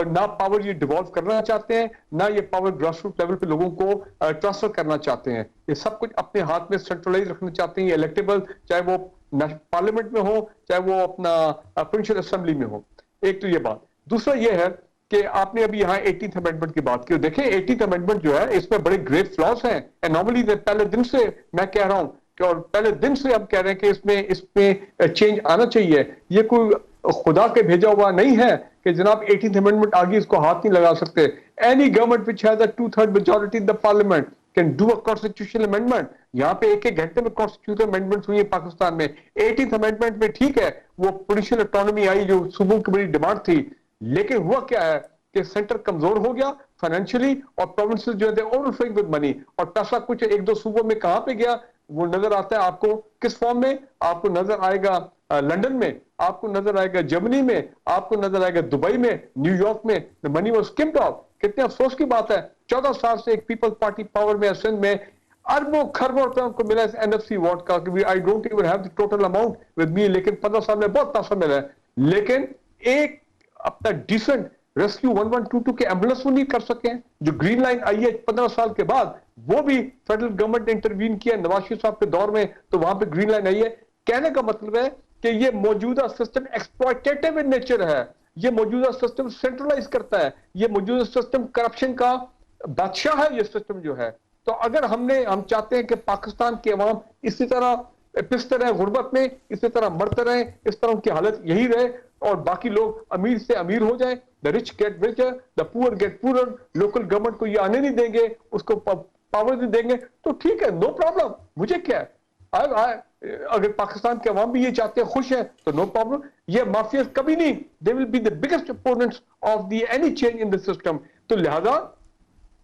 ना पावर ये डिवॉल्व करना चाहते हैं, ना ये पावर ग्रासरूट लेवल पे लोगों को ट्रांसफर करना चाहते हैं। ये सब कुछ अपने हाथ में सेंट्रलाइज रखना चाहते हैं। ये इलेक्टेबल चाहे वो पार्लियामेंट में हो चाहे वो अपना प्रोविंशियल असेंबली में हो। एक तो ये बात। दूसरा ये है कि आपने अभी यहाँ 18th अमेंडमेंट की बात की। देखें 18th अमेंडमेंट जो है इसमें बड़े ग्रेट फ्लॉज हैं। एनॉमली पहले दिन से मैं कह रहा हूँ और पहले दिन से हम कह रहे हैं कि इसमें चेंज आना चाहिए। ये कोई खुदा के भेजा हुआ नहीं है कि जनाब 18th अमेंडमेंट आगे इसको हाथ नहीं लगा सकते। Any government which has a 2/3 majority in the parliament can do a constitutional amendment. यहाँ पे एक घंटे में कॉन्स्टिट्यूशनल अमेंडमेंट हुई है पाकिस्तान में। 18th अमेंडमेंट में ठीक है वो पोलिटिकल ऑटोनॉमी आई जो सूबों की बड़ी डिमांड थी, लेकिन हुआ क्या है कि सेंटर कमजोर हो गया फाइनेंशियली और प्रोविंसेस जो है ओवरफ्लोइंग विद मनी, और पैसा कुछ एक दो सूबों में कहां पे गया वो नजर आता है आपको किस फॉर्म में। आपको नजर आएगा लंदन में, आपको नजर आएगा जर्मनी में, आपको नजर आएगा दुबई में, न्यूयॉर्क में। The money was skimmed of. कितने अफसोस की बात है 14 साल से एक पीपल्स पार्टी पावर में सिंध में अरबों खरबों रुपए उनको मिला है एनएफसी वार्ड का। I don't even have the total amount with me, लेकिन 15 साल में बहुत पैसा मिला है। लेकिन एक अपना डिसेंट रेस्क्यू 1122 के एम्बुलेंस वो नहीं कर सके हैं। जो ग्रीन लाइन आई है 15 साल के बाद, वो भी फेडरल गवर्नमेंट ने इंटरवीन किया नवाज शरीफ साहब के दौर में, तो वहां पे ग्रीन लाइन आई है। कहने का मतलब है कि ये मौजूदा सिस्टम एक्सप्लॉयटेटिव इन नेचर है। ये मौजूदा सिस्टम सेंट्रलाइज करता है। ये मौजूदा सिस्टम करप्शन का बादशाह है। ये सिस्टम जो है, तो अगर हम चाहते हैं कि पाकिस्तान के अवाम इसी तरह पिसते रहे गुर्बत में, इसी तरह मरते रहे, इस तरह उनकी हालत यही रहे और बाकी लोग अमीर से अमीर हो जाए, the rich get richer, the poor get poor, local government को ये आने नहीं देंगे, उसको पावर नहीं देंगे, तो ठीक है, नो प्रॉब्लम, मुझे क्या है। अगर पाकिस्तान के अवाम भी ये चाहते हैं, खुश है, तो नो प्रॉब्लम। ये माफिया कभी नहीं, they will be the biggest opponents of the any change in the system. तो लिहाजा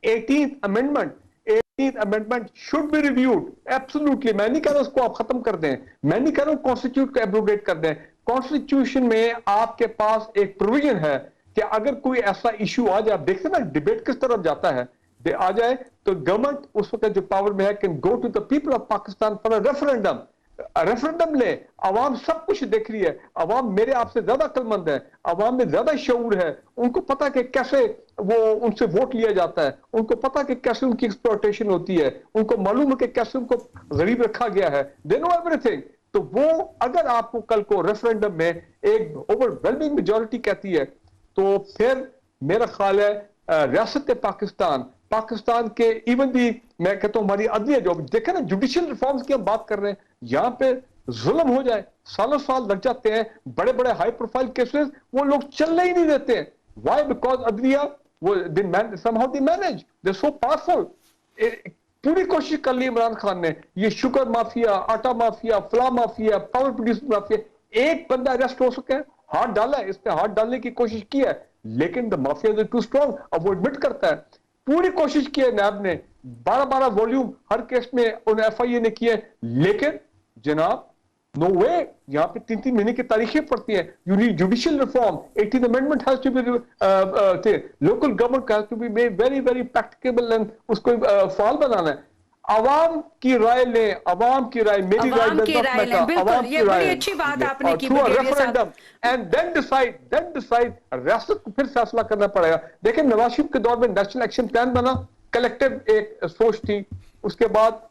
18th amendment should be reviewed absolutely. मैं नहीं कह रहा उसको आप खत्म कर दें, मैं नहीं कह रहा हूं कॉन्स्टिट्यूट को एब्रोगेट कर दें। कॉन्स्टिट्यूशन में आपके पास एक प्रोविजन है कि अगर कोई ऐसा इशू आ जाए, आप देखते ना डिबेट किस तरफ जाता है, आ जाए तो गवर्नमेंट उस वक्त जो पावर में है can go to the people of Pakistan for a referendum ले। अवाम सब कुछ देख रही है, अवाम मेरे आपसे ज्यादा अक्लमंद है, अवाम में ज्यादा शऊर है, उनको पता कि कैसे वो उनसे वोट लिया जाता है, उनको पता कि कैसे उनकी एक्सप्लॉयटेशन होती है, उनको मालूम है कि कैसे उनको गरीब रखा गया है, दे नो एवरीथिंग। तो वो अगर आपको कल को रेफरेंडम में एक ओवरवेलमिंग मेजॉरिटी कहती है, तो फिर मेरा ख्याल है रियासत पाकिस्तान के इवन भी, मैं कहता हूं हमारी अदलिया जो देखे ना, जुडिशियल रिफॉर्म्स की हम बात कर रहे हैं, यहां पे जुल्म हो जाए, सालों साल लग जाते हैं, बड़े बड़े हाई प्रोफाइल केसेस वो लोग चलने ही नहीं देते हैं। व्हाई? बिकॉज अदलिया वो somehow they manage, they're so powerful। पूरी कोशिश कर ली इमरान खान ने, ये शुगर माफिया, आटा माफिया, फला माफिया, पावर प्रोड्यूसर माफिया, एक बंदा अरेस्ट हो सके, हाथ डाला है, इस पे हाथ डालने की कोशिश की है, लेकिन the mafia is too strong. अब वो एडमिट करता है, पूरी कोशिश की है नैब ने, 12-12 वॉल्यूम हर केस में उन्हें FIA ने किए, लेकिन जनाब नो वे। यहां पे 3-3 महीने की तारीखें पड़ती हैं। You need judicial reform, 18th amendment has to be, local government has to be made very very practicable and उसको फाल बनाना है। अवाम की राय लें, अवाम की राय, मेरी राय बिल्कुल, ये बड़ी अच्छी बात आपने की रेफरेंडम, एंड देन डिसाइड रियासत को फिर फैसला करना पड़ेगा। देखिए नवाज शरीफ के दौर में नेशनल एक्शन प्लान बना, कलेक्टिव एक सोच थी, उसके बाद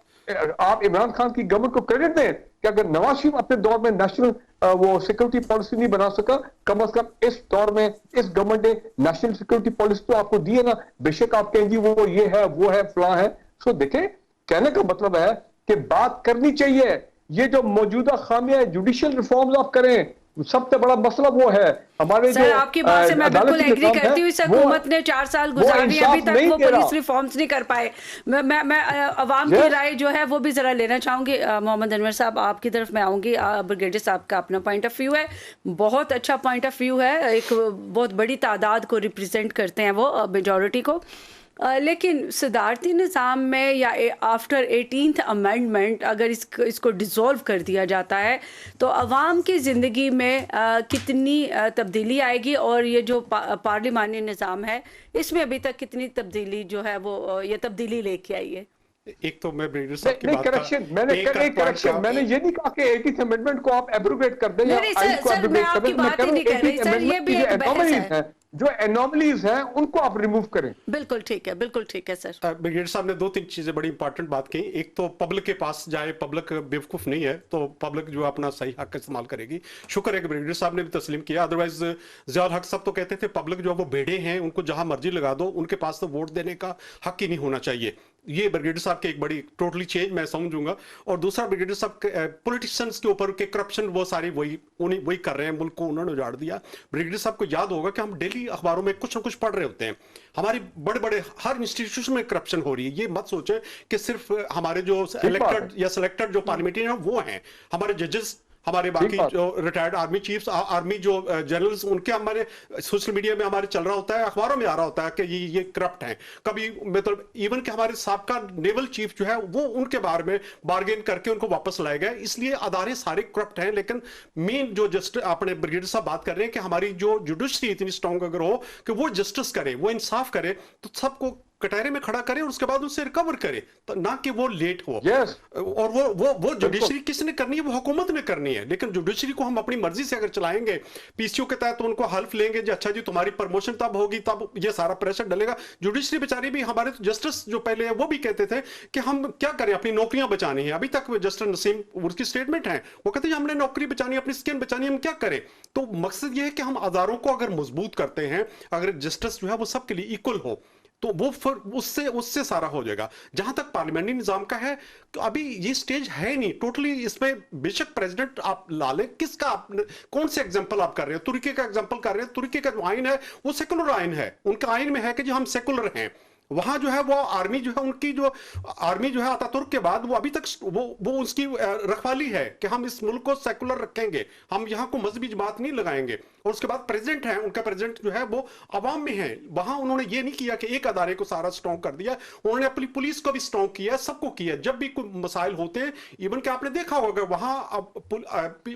आप इमरान खान की गवर्नमेंट को क्रेडिट दें कि अगर नवाज शरीफ अपने दौर में नेशनल वो सिक्योरिटी पॉलिसी नहीं बना सका, कम से कम इस दौर में इस गवर्नमेंट ने नेशनल सिक्योरिटी पॉलिसी तो आपको दी है ना। बेशक आप कहेंगे वो ये है, वो है, फला है। सो देखें, कहने का मतलब है कि बात करनी चाहिए। ये जो मौजूदा खामियां है, जुडिशियल रिफॉर्म्स आप करें, सबसे बड़ा मसला वो है हमारे सर, आपकी बात से मैं बिल्कुल एग्री करती हूँ। इस हुकूमत ने 4 साल गुजारी, अभी तक वो पुलिस रिफॉर्म्स नहीं कर पाए। मैं अवाम की राय जो है वो भी जरा लेना चाहूंगी। मोहम्मद अनवर साहब, आपकी तरफ मैं आऊंगी। ब्रिगेडियर साहब का अपना पॉइंट ऑफ व्यू है, बहुत अच्छा पॉइंट ऑफ व्यू है, एक बहुत बड़ी तादाद को रिप्रेजेंट करते हैं वो, मेजॉरिटी को। लेकिन सदारती निज़ाम में या आफ्टर 18th अमेंडमेंट अगर इसको डिज़ोल्व कर दिया जाता है तो आवाम की ज़िंदगी में कितनी तब्दीली आएगी, और ये जो पार्लिमानी निज़ाम है इसमें अभी तक कितनी तब्दीली जो है वो ये तब्दीली लेके आई है? एक तो मैं ब्रिगेडियर साहब की बात मैंने ये नहीं कहा कि 18th अमेंडमेंट को आप एब्रोगेट कर दें, नहीं सर, मैं आपकी बात ही नहीं कर रही सर, ये भी एक बहस है। जो एनोमलीज हैं उनको आप रिमूव करें। बिल्कुल ठीक है, बिल्कुल ठीक है सर। ब्रिगेडियर साहब ने 2-3 चीजें बड़ी इंपॉर्टेंट बात की। एक तो पब्लिक के पास जाए, पब्लिक बेवकूफ नहीं है, तो पब्लिक जो अपना सही हक इस्तेमाल करेगी। शुक्र है कि ब्रिगेडियर साहब ने भी तस्लीम किया, अदरवाइज ज़ियाउल हक साहब तो कहते थे पब्लिक जो है वो भेड़े हैं, उनको जहां मर्जी लगा दो, उनके पास तो वोट देने का हक ही नहीं होना चाहिए। ये ब्रिगेडियर साहब की एक बड़ी टोटली चेंज मैं समझूंगा। और दूसरा, ब्रिगेडियर साहब पॉलिटिशियंस के ऊपर के करप्शन वो सारी वही कर रहे हैं, मुल्क को उन्होंने उजाड़ दिया। ब्रिगेडियर साहब को याद होगा कि हम डेली अखबारों में कुछ न कुछ पढ़ रहे होते हैं, हमारी बड़े बड़े हर इंस्टीट्यूशन में करप्शन हो रही है। ये मत सोचे कि सिर्फ हमारे जो इलेक्टेड या सिलेक्टेड जो पार्लियामेंटेरियन हैं वो हैं, हमारे जजेस, हमारे बाकी जो रिटायर्ड आर्मी चीफ्स, आर्मी जो जनरल्स, उनके हमारे सोशल मीडिया में हमारे चल रहा होता है, अखबारों में आ रहा होता है कि ये करप्ट हैं। कभी मतलब इवन कि हमारे साबका नेवल चीफ जो है वो उनके बारे में बार्गेन करके उनको वापस लाए गए। इसलिए अदारे सारे करप्ट हैं। लेकिन मेन जो जस्ट अपने ब्रिगेडियर साहब बात कर रहे हैं कि हमारी जो जुडिशरी इतनी स्ट्रांग अगर हो कि वो जस्टिस करे, वो इंसाफ करे, तो सबको कटहरे में खड़ा करे और उसके बाद उससे रिकवर करे, तो ना कि वो लेट हो। और वो जुडिशरी किसने करनी है? वो हुकूमत ने करनी है। लेकिन जुडिशरी को हम अपनी मर्जी से अगर चलाएंगे, पीसीओ के तहत तो उनको हल्फ लेंगे जी अच्छा जी तुम्हारी प्रमोशन तब होगी, तब ये सारा प्रेशर डलेगा। जुडिशरी बेचारी भी, हमारे तो जस्टिस जो पहले है वो भी कहते थे कि हम क्या करें, अपनी नौकरियां बचानी है। अभी तक जस्टिस नसीम उसकी स्टेटमेंट है, वो कहते हैं हमने नौकरी बचानी है, अपनी स्किन बचानी है, हम क्या करें। तो मकसद ये है कि हम अदारों को अगर मजबूत करते हैं, अगर जस्टिस जो है वो सबके लिए इक्वल हो, तो वो फिर उससे सारा हो जाएगा। जहां तक पार्लियामेंट्री निजाम का है, तो अभी ये स्टेज है नहीं टोटली। इसमें बेशक प्रेसिडेंट आप ला लें, किसका आप कौन से एग्जांपल आप कर रहे हैं? तुर्की का एग्जांपल कर रहे हैं। तुर्की का जो आइन है वो सेकुलर आइन है, उनका आइन में है कि जो हम सेकुलर हैं, वहां जो है वो आर्मी जो है उनकी जो आर्मी जो है अतातुर्क के बाद वो अभी तक वो उसकी रखवाली है कि हम इस मुल्क को सेकुलर रखेंगे, हम यहाँ को मजहबी जमात नहीं लगाएंगे। और उसके बाद प्रेसिडेंट है, उनका प्रेसिडेंट जो है वो अवाम में है। वहां उन्होंने ये नहीं किया कि एक अदारे को सारा स्ट्रॉन्ग कर दिया, उन्होंने अपनी पुलिस को भी स्ट्रॉन्ग किया, सबको किया। जब भी कोई मसाइल होते हैं, इवन कि आपने देखा होगा वहां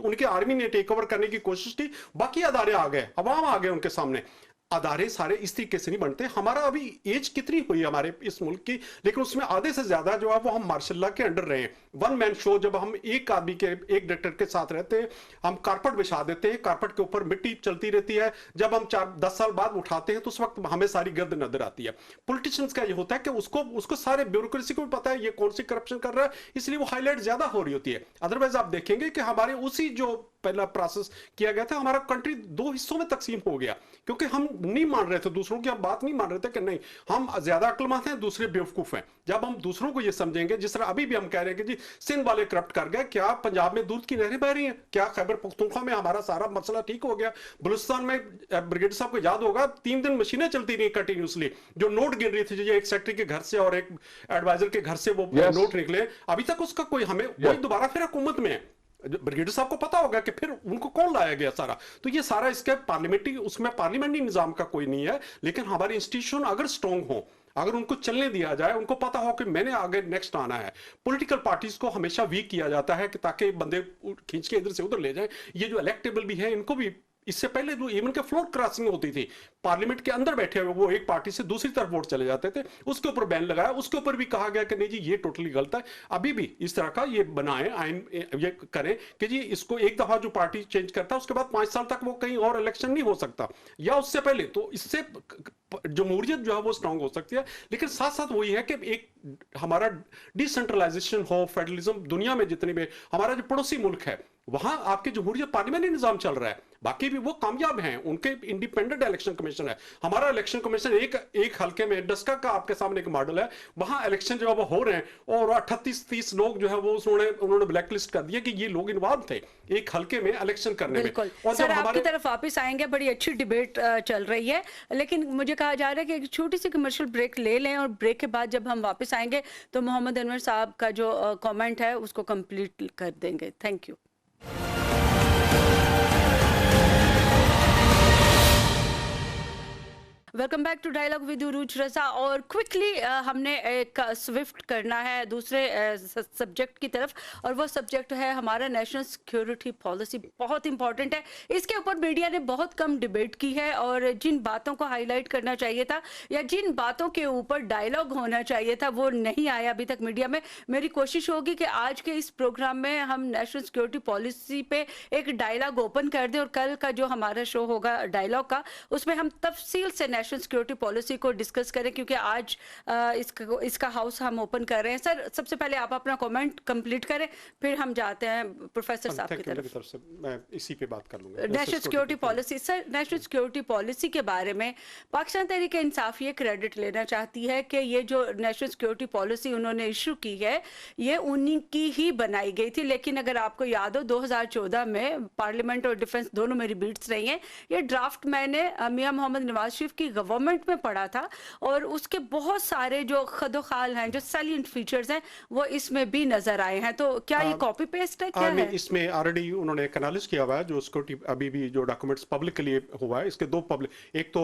उनके आर्मी ने टेक ओवर करने की कोशिश की, बाकी अदारे आ गए, अवाम आ गए उनके सामने। अदारे सारे इस तरीके से नहीं बनते। हमारा अभी एज कितनी हुई है हमारे इस मुल्क की, लेकिन उसमें आधे से ज्यादा जो है वो हम मार्शल लॉ के अंडर रहे हैं। वन मैन शो, जब हम एक आदमी के एक डायरेक्टर के साथ रहते हैं, हम कारपेट बिछा देते हैं, कारपेट के ऊपर मिट्टी चलती रहती है, जब हम 4-10 साल बाद उठाते हैं तो उस वक्त हमें सारी गर्द नजर आती है। पॉलिटिशियंस का ये होता है कि उसको सारे ब्यूरोक्रेसी को भी पता है ये कौन सी करप्शन कर रहा है, इसलिए वो हाईलाइट ज्यादा हो रही होती है। अदरवाइज आप देखेंगे कि हमारे उसी जो पहला प्रोसेस किया गया था, हमारा कंट्री 2 हिस्सों में तकसीम हो गया, क्योंकि हम नहीं मान रहे थे, दूसरों की हम बात नहीं मान रहे थे कि नहीं हम ज्यादा अक्लमंद हैं, दूसरे बेवकूफ हैं। जब हम दूसरों को ये समझेंगे, जिस तरह अभी भी हम कह रहे हैं कि जी सिंध वाले करप्ट कर गए, क्या पंजाब में दूध की नहरें बह रही हैं? क्या खैबर पख्तूनख्वा में हमारा सारा मसला ठीक हो गया? बलूचिस्तान में ब्रिगेडियर साहब को याद होगा 3 दिन मशीनें चलती रही कंटिन्यूसली, जो नोट गिन रही थी, जो एक सेक्रेटरी के घर से और एक एडवाइजर के घर से वो नोट निकले, अभी तक उसका कोई हमें वही दोबारा फिर हुकूमत में है। ब्रिगेडियर साहब को पता होगा कि फिर उनको कौन लाया गया सारा। तो ये सारा इसके पार्लियामेंट्री, उसमें पार्लियामेंट्री निजाम का कोई नहीं है, लेकिन हमारे इंस्टीट्यूशन अगर स्ट्रांग हो, अगर उनको चलने दिया जाए, उनको पता हो कि मैंने आगे नेक्स्ट आना है। पॉलिटिकल पार्टीज को हमेशा वीक किया जाता है कि ताकि बंदे खींच के इधर से उधर ले जाएं। ये जो इलेक्टेबल भी है, इनको भी इससे पहले जो इवन के फ्लोर क्रॉसिंग होती थी, पार्लियामेंट के अंदर बैठे हुए वो एक पार्टी से दूसरी तरफ वोट चले जाते थे, उसके ऊपर बैन लगाया, उसके ऊपर भी कहा गया कि नहीं जी ये टोटली गलत है। अभी भी इस तरह का ये बनाए आइन, ये करें कि जी इसको एक दफा जो पार्टी चेंज करता है उसके बाद 5 साल तक वो कहीं और इलेक्शन नहीं हो सकता, या उससे पहले। तो इससे जमहूरियत जो है वो स्ट्रांग हो सकती है। लेकिन साथ साथ वही है कि एक हमारा डिसेंट्रलाइजेशन हो, फेडरलिज्म, दुनिया में जितने भी हमारा जो पड़ोसी मुल्क है वहां आपके जमहूरियत पार्लियामेंट्री निजाम चल रहा है, बाकी भी वो कामयाब हैं, उनके इंडिपेंडेंट इलेक्शन कमिश्नर है। हमारा इलेक्शन कमिश्नर एक हल्के में डस्का का आपके सामने एक मॉडल है, वहां इलेक्शन जो है वो हो रहे हैं और 38-30 लोग जो है वो उन्होंने ब्लैकलिस्ट कर दिया कि ये लोग इन्वॉल्व थे एक हल्के में इलेक्शन करने में। और सर आपकी तरफ वापस आएंगे, बड़ी अच्छी डिबेट चल रही है, लेकिन मुझे कहा जा रहा है कि एक छोटी सी कमर्शियल ब्रेक ले लें और ब्रेक के बाद जब हम वापस आएंगे तो मोहम्मद अनवर साहब का जो कमेंट है उसको कंप्लीट कर देंगे। Thank you. Welcome back to dialogue with Urooj Raza. और क्विकली हमने एक स्विफ्ट करना है दूसरे सब्जेक्ट की तरफ, और वो सब्जेक्ट है हमारा नेशनल सिक्योरिटी पॉलिसी। बहुत इंपॉर्टेंट है, इसके ऊपर मीडिया ने बहुत कम डिबेट की है, और जिन बातों को हाईलाइट करना चाहिए था या जिन बातों के ऊपर डायलॉग होना चाहिए था वो नहीं आया अभी तक मीडिया में। मेरी कोशिश होगी कि आज के इस प्रोग्राम में हम नेशनल सिक्योरिटी पॉलिसी पे एक डायलॉग ओपन कर दें, और कल का जो हमारा शो होगा डायलॉग का, उसमें हम तफसील से नेशनल सिक्योरिटी पॉलिसी को डिस्कस करें, क्योंकि आज इसका हाउस हम ओपन कर रहे हैं। सर सबसे पहले आप अपना कमेंट कंप्लीट करें, फिर हम जाते हैं प्रोफेसर साहब की तरफ से। मैं इसी पे बात कर लूंगा। National security policy. Sir national security policy के बारे में पाकिस्तान तहरीक इंसाफ ये क्रेडिट लेना चाहती है कि ये जो नेशनल सिक्योरिटी पॉलिसी उन्होंने इशू की है ये उन्हीं की ही बनाई गई थी, लेकिन अगर आपको याद हो 2014 में पार्लियामेंट और डिफेंस दोनों मेरी बीट्स रही हैं, ये ड्राफ्ट मैंने मियां मोहम्मद नवाज शरीफ की गवर्नमेंट में पढ़ा था, और उसके बहुत सारे जो खदोखाल हैं, जो सैलिएंट फीचर्स हैं, वो इसमें भी नजर आए हैं। तो क्या ये कॉपी पेस्ट है, क्या है? इसमें ऑलरेडी उन्होंने एक एनालिसिस किया हुआ है, जो सिक्योरिटी अभी भी जो डॉक्यूमेंट्स पब्लिक के लिए हुआ है, इसके 2 पब्लिक, एक तो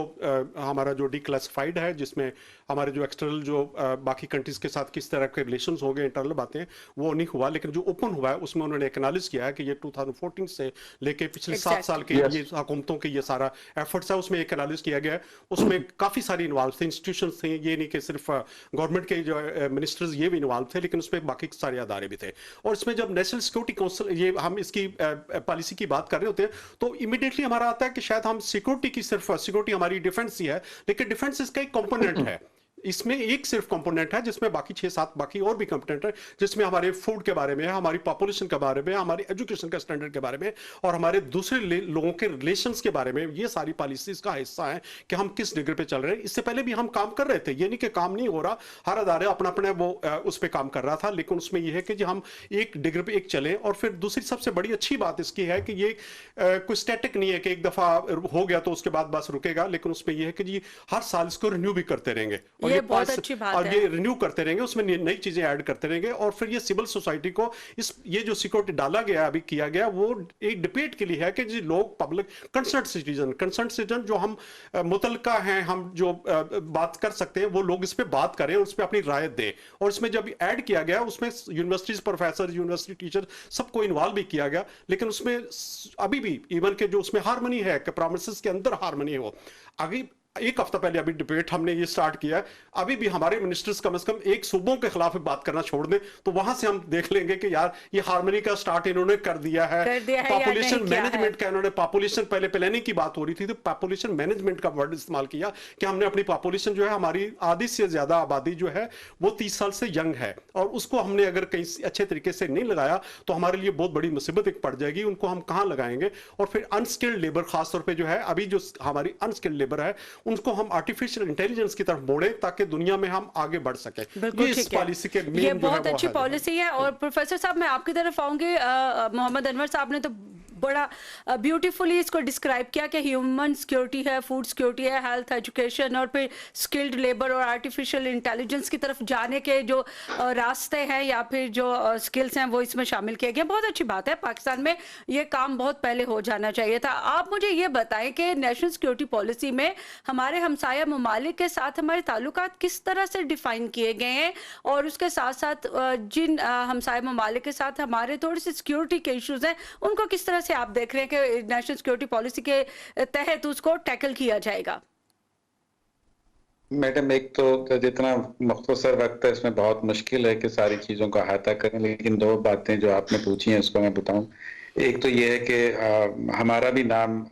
हमारा जो डिक्लासिफाइड है जिसमें हमारे जो एक्सटर्नल जो बाकी कंट्रीज के साथ किस तरह के रिलेशंस हो गए, इंटरनल बातें, वो नहीं हुआ। लेकिन जो ओपन हुआ है उसमें उन्होंने एक एनालिसिस किया है कि ये 2014 से लेके पिछले 7 साल के ये हुकूमतों के ये सारा एफर्ट्स है, उसमें एक एनालिसिस किया गया है। उसमें काफी सारी इन्वॉल्व थे, इंस्टीट्यूशंस थे, ये नहीं कि सिर्फ गवर्नमेंट के जो मिनिस्टर्स ये भी इन्वॉल्व थे, लेकिन उसमें बाकी सारे अदारे भी थे। और इसमें जब नेशनल सिक्योरिटी काउंसिल, ये हम इसकी पॉलिसी की बात कर रहे होते हैं, तो इमीडिएटली हमारा आता है कि शायद हम सिक्योरिटी की सिर्फ सिक्योरिटी हमारी डिफेंस ही है, लेकिन डिफेंस इसका एक कंपोनेंट है। इसमें एक सिर्फ कंपोनेंट है जिसमें बाकी 6-7 बाकी और भी कंपोनेंट है, जिसमें हमारे फूड के बारे में, हमारी पॉपुलेशन के बारे में, हमारी एजुकेशन का स्टैंडर्ड के बारे में, और हमारे दूसरे लोगों के रिलेशंस के बारे में। ये सारी पॉलिसीज का हिस्सा है कि हम किस डिग्री पे चल रहे हैं। इससे पहले भी हम काम कर रहे थे, ये नहीं कि काम नहीं हो रहा, हर अदारे अपना अपने वो उस पर काम कर रहा था, लेकिन उसमें यह है कि हम एक डिग्री पे एक चले। और फिर दूसरी सबसे बड़ी अच्छी बात इसकी है कि ये कोई स्टैटिक नहीं है कि एक दफा हो गया तो उसके बाद बस रुकेगा, लेकिन उसमें यह है कि जी हर साल इसको रिन्यू भी करते रहेंगे। और ये बहुत अच्छी बात और है। ये रिन्यू करते रहेंगे, उसमें नई चीजें ऐड करते रहेंगे, और फिर ये सिविल सोसाइटी को ये जो सिक्योरिटी डाला गया अभी किया गया वो एक डिबेट के लिए है कि जी लोग पब्लिक कंसर्न सिटीजन जो हम मुतलका हैं, हम जो बात कर सकते हैं वो लोग इस पे बात करें, उस पे अपनी राय दें। और इसमें जब ऐड किया गया उसमें यूनिवर्सिटीज प्रोफेसर, यूनिवर्सिटी टीचर सबको इन्वॉल्व भी किया गया, लेकिन उसमें अभी भी इवन के जो उसमें हार्मनी है कि प्रोमिसेस के अंदर हार्मनी हो। आगे एक हफ्ता पहले अभी डिबेट हमने ये स्टार्ट किया है, अभी भी हमारे मिनिस्टर्स कम से कम एक सूबों के खिलाफ बात करना छोड़ दें तो वहां से हम देख लेंगे कि यार ये हार्मनी का स्टार्ट इन्होंने कर दिया है। पॉपुलेशन मैनेजमेंट का इन्होंने, पॉपुलेशन पहले प्लानिंग की बात हो रही थी तो पॉपुलेशन मैनेजमेंट का वर्ड इस्तेमाल किया कि हमने अपनी पॉपुलेशन जो है, हमारी आधी से ज्यादा आबादी जो है वो 30 साल से यंग है, और उसको हमने अगर कहीं अच्छे तरीके से नहीं लगाया तो हमारे लिए बहुत बड़ी मुसीबत एक पड़ जाएगी। उनको हम कहां लगाएंगे? और फिर अनस्किल्ड लेबर खासतौर पर जो है, अभी जो हमारी अनस्किल्ड लेबर है उनको हम आर्टिफिशियल इंटेलिजेंस की तरफ मोड़े ताकि दुनिया में हम आगे बढ़ सके। ये इस पॉलिसी के मेन ये जो बहुत है वो अच्छी है। पॉलिसी है। और प्रोफेसर साहब मैं आपकी तरफ आऊंगी, मोहम्मद अनवर साहब ने तो बड़ा ब्यूटीफुली इसको डिस्क्राइब किया कि ह्यूमन सिक्योरिटी है, फूड सिक्योरिटी है, हेल्थ, एजुकेशन और फिर स्किल्ड लेबर और आर्टिफिशियल इंटेलिजेंस की तरफ जाने के जो रास्ते हैं या फिर जो स्किल्स हैं वो इसमें शामिल किए गए। बहुत अच्छी बात है, पाकिस्तान में ये काम बहुत पहले हो जाना चाहिए था। आप मुझे ये बताएं कि नेशनल सिक्योरिटी पॉलिसी में हमारे हमसाया ममालिक के साथ हमारे ताल्लुकात किस तरह से डिफाइन किए गए हैं, और उसके साथ साथ जिन हमसाया ममालिक के साथ हमारे थोड़े से सिक्योरिटी के इश्यूज हैं उनको किस तरह से आप देख रहे हैं कि नेशनल सिक्योरिटी पॉलिसी के तहत उसको टैकल किया जाएगा? मैडम, एक तो जितना मुख्तसर वक्त है इसमें बहुत मुश्किल है कि सारी चीज़ों का अहाता करें, लेकिन दो बातें जो आपने पूछी हैं उसको मैं बताऊं। एक तो ये है कि हमारा भी नाम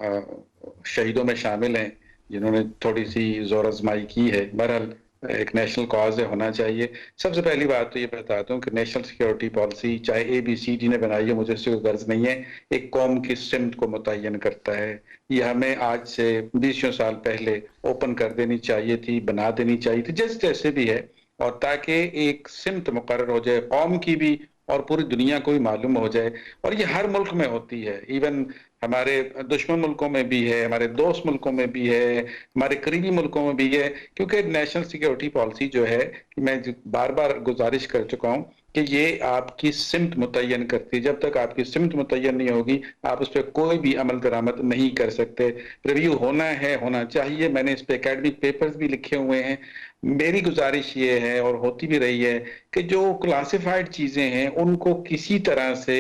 शहीदों में शामिल है जिन्होंने थोड़ी सी जोर आजमाई की है। बहरहाल एक नेशनल कॉज होना चाहिए। सबसे पहली बात तो ये बताता हूँ कि नेशनल सिक्योरिटी पॉलिसी चाहे ABCD ने बनाई है, मुझे इससे कोई गर्ज नहीं है, एक कौम की सिमत को मुतय्यन करता है। ये हमें आज से 20 साल पहले ओपन कर देनी चाहिए थी, बना देनी चाहिए थी, जैसे भी है, और ताकि एक सिमत मुकर्रर हो जाए कौम की भी और पूरी दुनिया को भी मालूम हो जाए। और ये हर मुल्क में होती है, इवन हमारे दुश्मन मुल्कों में भी है, हमारे दोस्त मुल्कों में भी है, हमारे करीबी मुल्कों में भी है। क्योंकि नेशनल सिक्योरिटी पॉलिसी जो है, मैं बार बार गुजारिश कर चुका हूं कि ये आपकी सिमत मुतय्यन करती है। जब तक आपकी सिमत मुतय्यन नहीं होगी आप उस पर कोई भी अमल दरामद नहीं कर सकते। रिव्यू होना चाहिए। मैंने इस पर एकेडमिक पेपर्स भी लिखे हुए हैं। मेरी गुजारिश ये है और होती भी रही है कि जो क्लासिफाइड चीजें हैं उनको किसी तरह से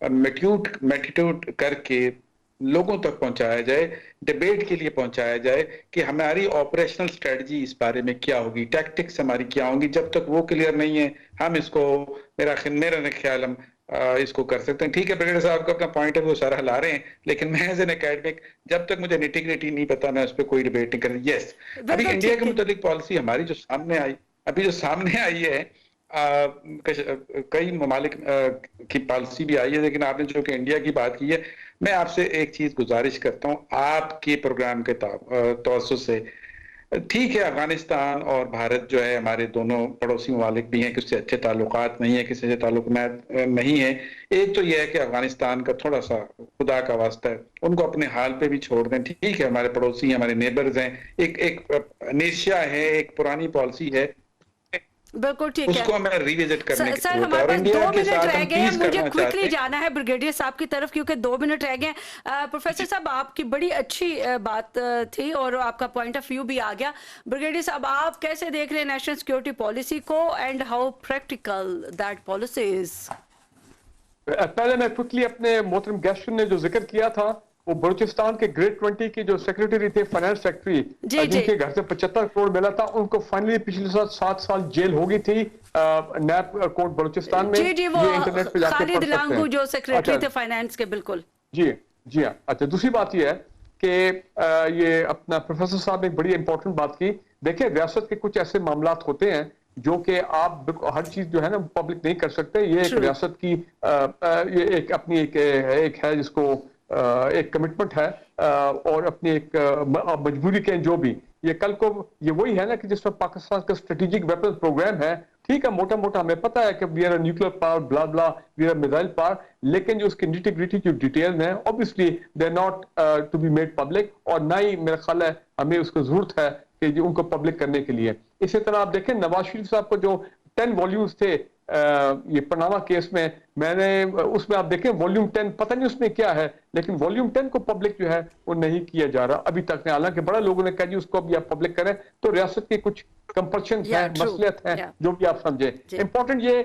मेटिट्यूट करके लोगों तक पहुंचाया जाए, डिबेट के लिए पहुंचाया जाए कि हमारी ऑपरेशनल स्ट्रेटजी इस बारे में क्या होगी, टैक्टिक्स हमारी क्या होंगी। जब तक वो क्लियर नहीं है हम इसको, मेरा ख्याल हम इसको कर सकते हैं। ठीक है, ब्रिगेडियर साहब का अपना पॉइंट है, वो सारा ला रहे हैं, लेकिन मैं एज एन एकेडमिक जब तक मुझे निटी-ग्रिटी नहीं पता मैं उस पर कोई डिबेट नहीं कर। यस, अभी इंडिया के मुताबिक पॉलिसी हमारी जो सामने आई है, कई ममालिक की पॉलिसी भी आई है, लेकिन आपने जो कि इंडिया की बात की है, मैं आपसे एक चीज गुजारिश करता हूं आपके प्रोग्राम के तवज्जुह से। ठीक है, अफगानिस्तान और भारत जो है हमारे दोनों पड़ोसी ममालिक भी हैं, किसी से अच्छे ताल्लुकात नहीं है, किसी से ताल्लुक नहीं है। एक तो यह है कि अफगानिस्तान का थोड़ा सा खुदा का वास्ता है उनको अपने हाल पे भी छोड़ दें। ठीक है, हमारे पड़ोसी हैं, हमारे नेबर्स हैं, एक नेशिया है, एक पुरानी पॉलिसी है, बिल्कुल ठीक है, उसको हमें रिविजिट करने की सर जरूरत है। हमारे और पास 2 इंडिया के मिनट साथ रह हम गए हैं, पीस मुझे करना क्विकली चाहते हैं। जाना है ब्रिगेडियर साहब की तरफ क्योंकि 2 मिनट रह गए। प्रोफेसर साहब आपकी बड़ी अच्छी बात थी और आपका पॉइंट ऑफ व्यू भी आ गया। ब्रिगेडियर साहब आप कैसे देख रहे हैं नेशनल सिक्योरिटी पॉलिसी को and how practical that policy is? पहले मैं क्विकली अपने मोहतरम गेस्ट ने जो जिक्र किया था, वो बलूचिस्तान के ग्रेड 20 के जो सेक्रेटरी थे, फाइनेंस सेक्रेटरी, जिनके घर से 75 करोड़ मिला था, उनको फाइनली पिछले साल 7 साल जेल हो गई थी नैब कोर्ट बलूचिस्तान में। जी वो ये इंटरनेट पे जाके खालिद पढ़ सकते लांगू हैं। जो सेक्रेटरी अच्छा, थे फाइनेंस के, बिल्कुल जी हाँ। अच्छा, दूसरी बात ये है कि ये अपना प्रोफेसर साहब ने एक बड़ी इंपॉर्टेंट बात की। देखिए, रियासत के कुछ ऐसे मामलात होते हैं जो कि आप हर चीज जो है ना पब्लिक नहीं कर सकते। ये एक रियासत की ये एक अपनी एक है जिसको एक कमिटमेंट है और अपनी एक मजबूरी के जो भी ये कल को ये वही है ना कि जिसमें पाकिस्तान का स्ट्रेटेजिक वेपन प्रोग्राम है। ठीक है, मोटा मोटा हमें पता है कि we are nuclear power, blah blah, we are missile power, लेकिन जो उसकी निटी-ग्रिटी जो डिटेल है obviously they are not to be made public, और ना ही मेरा ख्याल है हमें उसकी जरूरत है कि जो उनको पब्लिक करने के लिए। इसी तरह आप देखें नवाज शरीफ साहब को जो 10 वॉल्यूम्स थे ये पनामा केस में, मैंने उसमें आप देखें वॉल्यूम 10 पता नहीं उसमें क्या है, लेकिन वॉल्यूम 10 को पब्लिक जो है वो नहीं किया जा रहा अभी तक। हालांकि बड़ा लोगों ने कहा जी उसको अभी आप पब्लिक करें, तो रियासत के कुछ कंपल्शन है, मसलियत है, जो भी आप समझे। इंपॉर्टेंट ये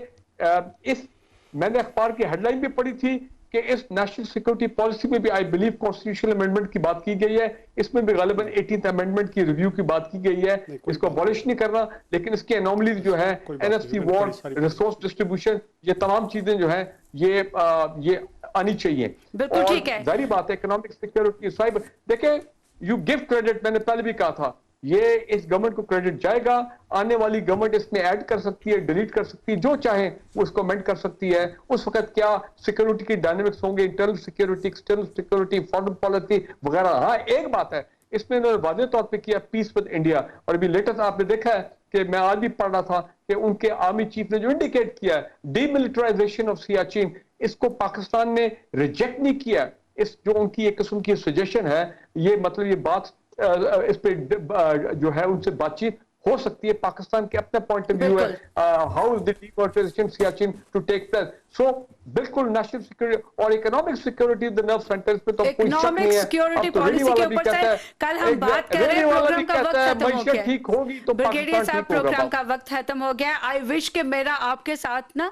इस मैंने अखबार की हेडलाइन भी पढ़ी थी कि इस नेशनल सिक्योरिटी पॉलिसी में भी आई बिलीव कॉन्स्टिट्यूशनल अमेंडमेंट की बात की गई है, इसमें भी गालिबन 18th अमेंडमेंट की रिव्यू की बात की गई है। इसको अबॉलिश नहीं करना, लेकिन इसकी एनॉमलीज जो है एनएफसी वॉर, रिसोर्स डिस्ट्रीब्यूशन, ये तमाम चीजें जो है ये आनी चाहिए। बिल्कुल ठीक है, जाहिर बात है इकोनॉमिक सिक्योरिटी साइबर, देखें यू गिव क्रेडिट, मैंने पहले भी कहा था ये इस गवर्नमेंट को क्रेडिट जाएगा, आने वाली गवर्नमेंट इसमें ऐड कर सकती है, डिलीट कर सकती है, जो चाहे वो उसको अमेंड कर सकती है। उस वक्त क्या सिक्योरिटी की डायनेमिक्स होंगे, internal security, external security, foreign policy वगैरह। हाँ एक बात है, इसमें इन्होंने वादे तौर पे किया पीस विद इंडिया, और अभी लेटेस्ट आपने देखा है कि मैं आज भी पढ़ रहा था कि उनके आर्मी चीफ ने जो इंडिकेट किया है डीमिलिटराइजेशन ऑफ सियाचिन, इसको पाकिस्तान ने रिजेक्ट नहीं किया। इस जो उनकी एक किस्म की सजेशन है, ये मतलब ये बात इस पे जो है उनसे बातचीत हो सकती है। पाकिस्तान के अपने पॉइंट ऑफ व्यू है how is the demonetization Siachen to take place. So बिल्कुल नेशनल सिक्योरिटी और economic security the nerve centres पे तो कोई शक नहीं है। सिक्योरिटी पॉलिसी के ऊपर से कल हम बात कर रहे हैं, प्रोग्राम का वक्त खत्म हो गया, ठीक होगी तो ब्रिगेडियर साहब प्रोग्राम का वक्त खत्म हो गया। आई विश कि मेरा आपके साथ ना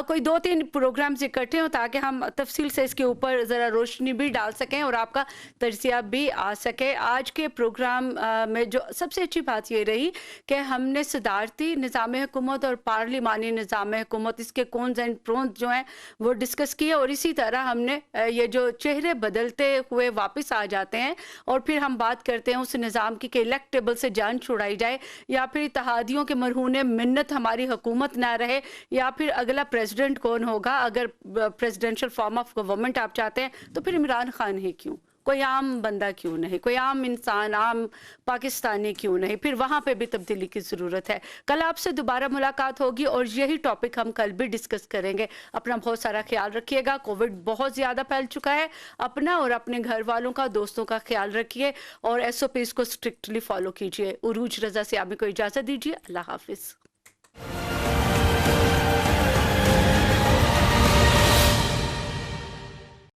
कोई 2-3 प्रोग्राम्स इकट्ठे हो ताकि हम तफसील से इसके ऊपर जरा रोशनी भी डाल सकें और आपका तजिया भी आ सके। आज के प्रोग्राम में जो सबसे अच्छी बात ये रही कि हमने सदारती निज़ाम हुकूमत और पार्लिमानी निज़ाम हुकूमत, इसके कॉन्स एंड प्रोन्स जो हैं वो डिस्कस किए, और इसी तरह हमने ये जो चेहरे बदलते हुए वापस आ जाते हैं और फिर हम बात करते हैं उस निज़ाम की कि इलेक्टेबल से जान छुड़ाई जाए या फिर इत्तेहादियों के मरहूने मिन्नत हमारी हुकूमत ना रहे, या फिर अगला प्रेसिडेंट कौन होगा। अगर प्रेसिडेंशियल फॉर्म ऑफ गवर्नमेंट आप चाहते हैं तो फिर इमरान खान ही क्यों, कोई आम बंदा क्यों नहीं, कोई आम इंसान, आम पाकिस्तानी क्यों नहीं, फिर वहाँ पे भी तब्दीली की ज़रूरत है। कल आपसे दोबारा मुलाकात होगी और यही टॉपिक हम कल भी डिस्कस करेंगे। अपना बहुत सारा ख्याल रखिएगा, कोविड बहुत ज़्यादा फैल चुका है, अपना और अपने घर वालों का, दोस्तों का ख्याल रखिए और SOPs को स्ट्रिक्टली फॉलो कीजिए। उरूज रज़ा से आपको इजाज़त दीजिए, अल्लाह हाफिज़।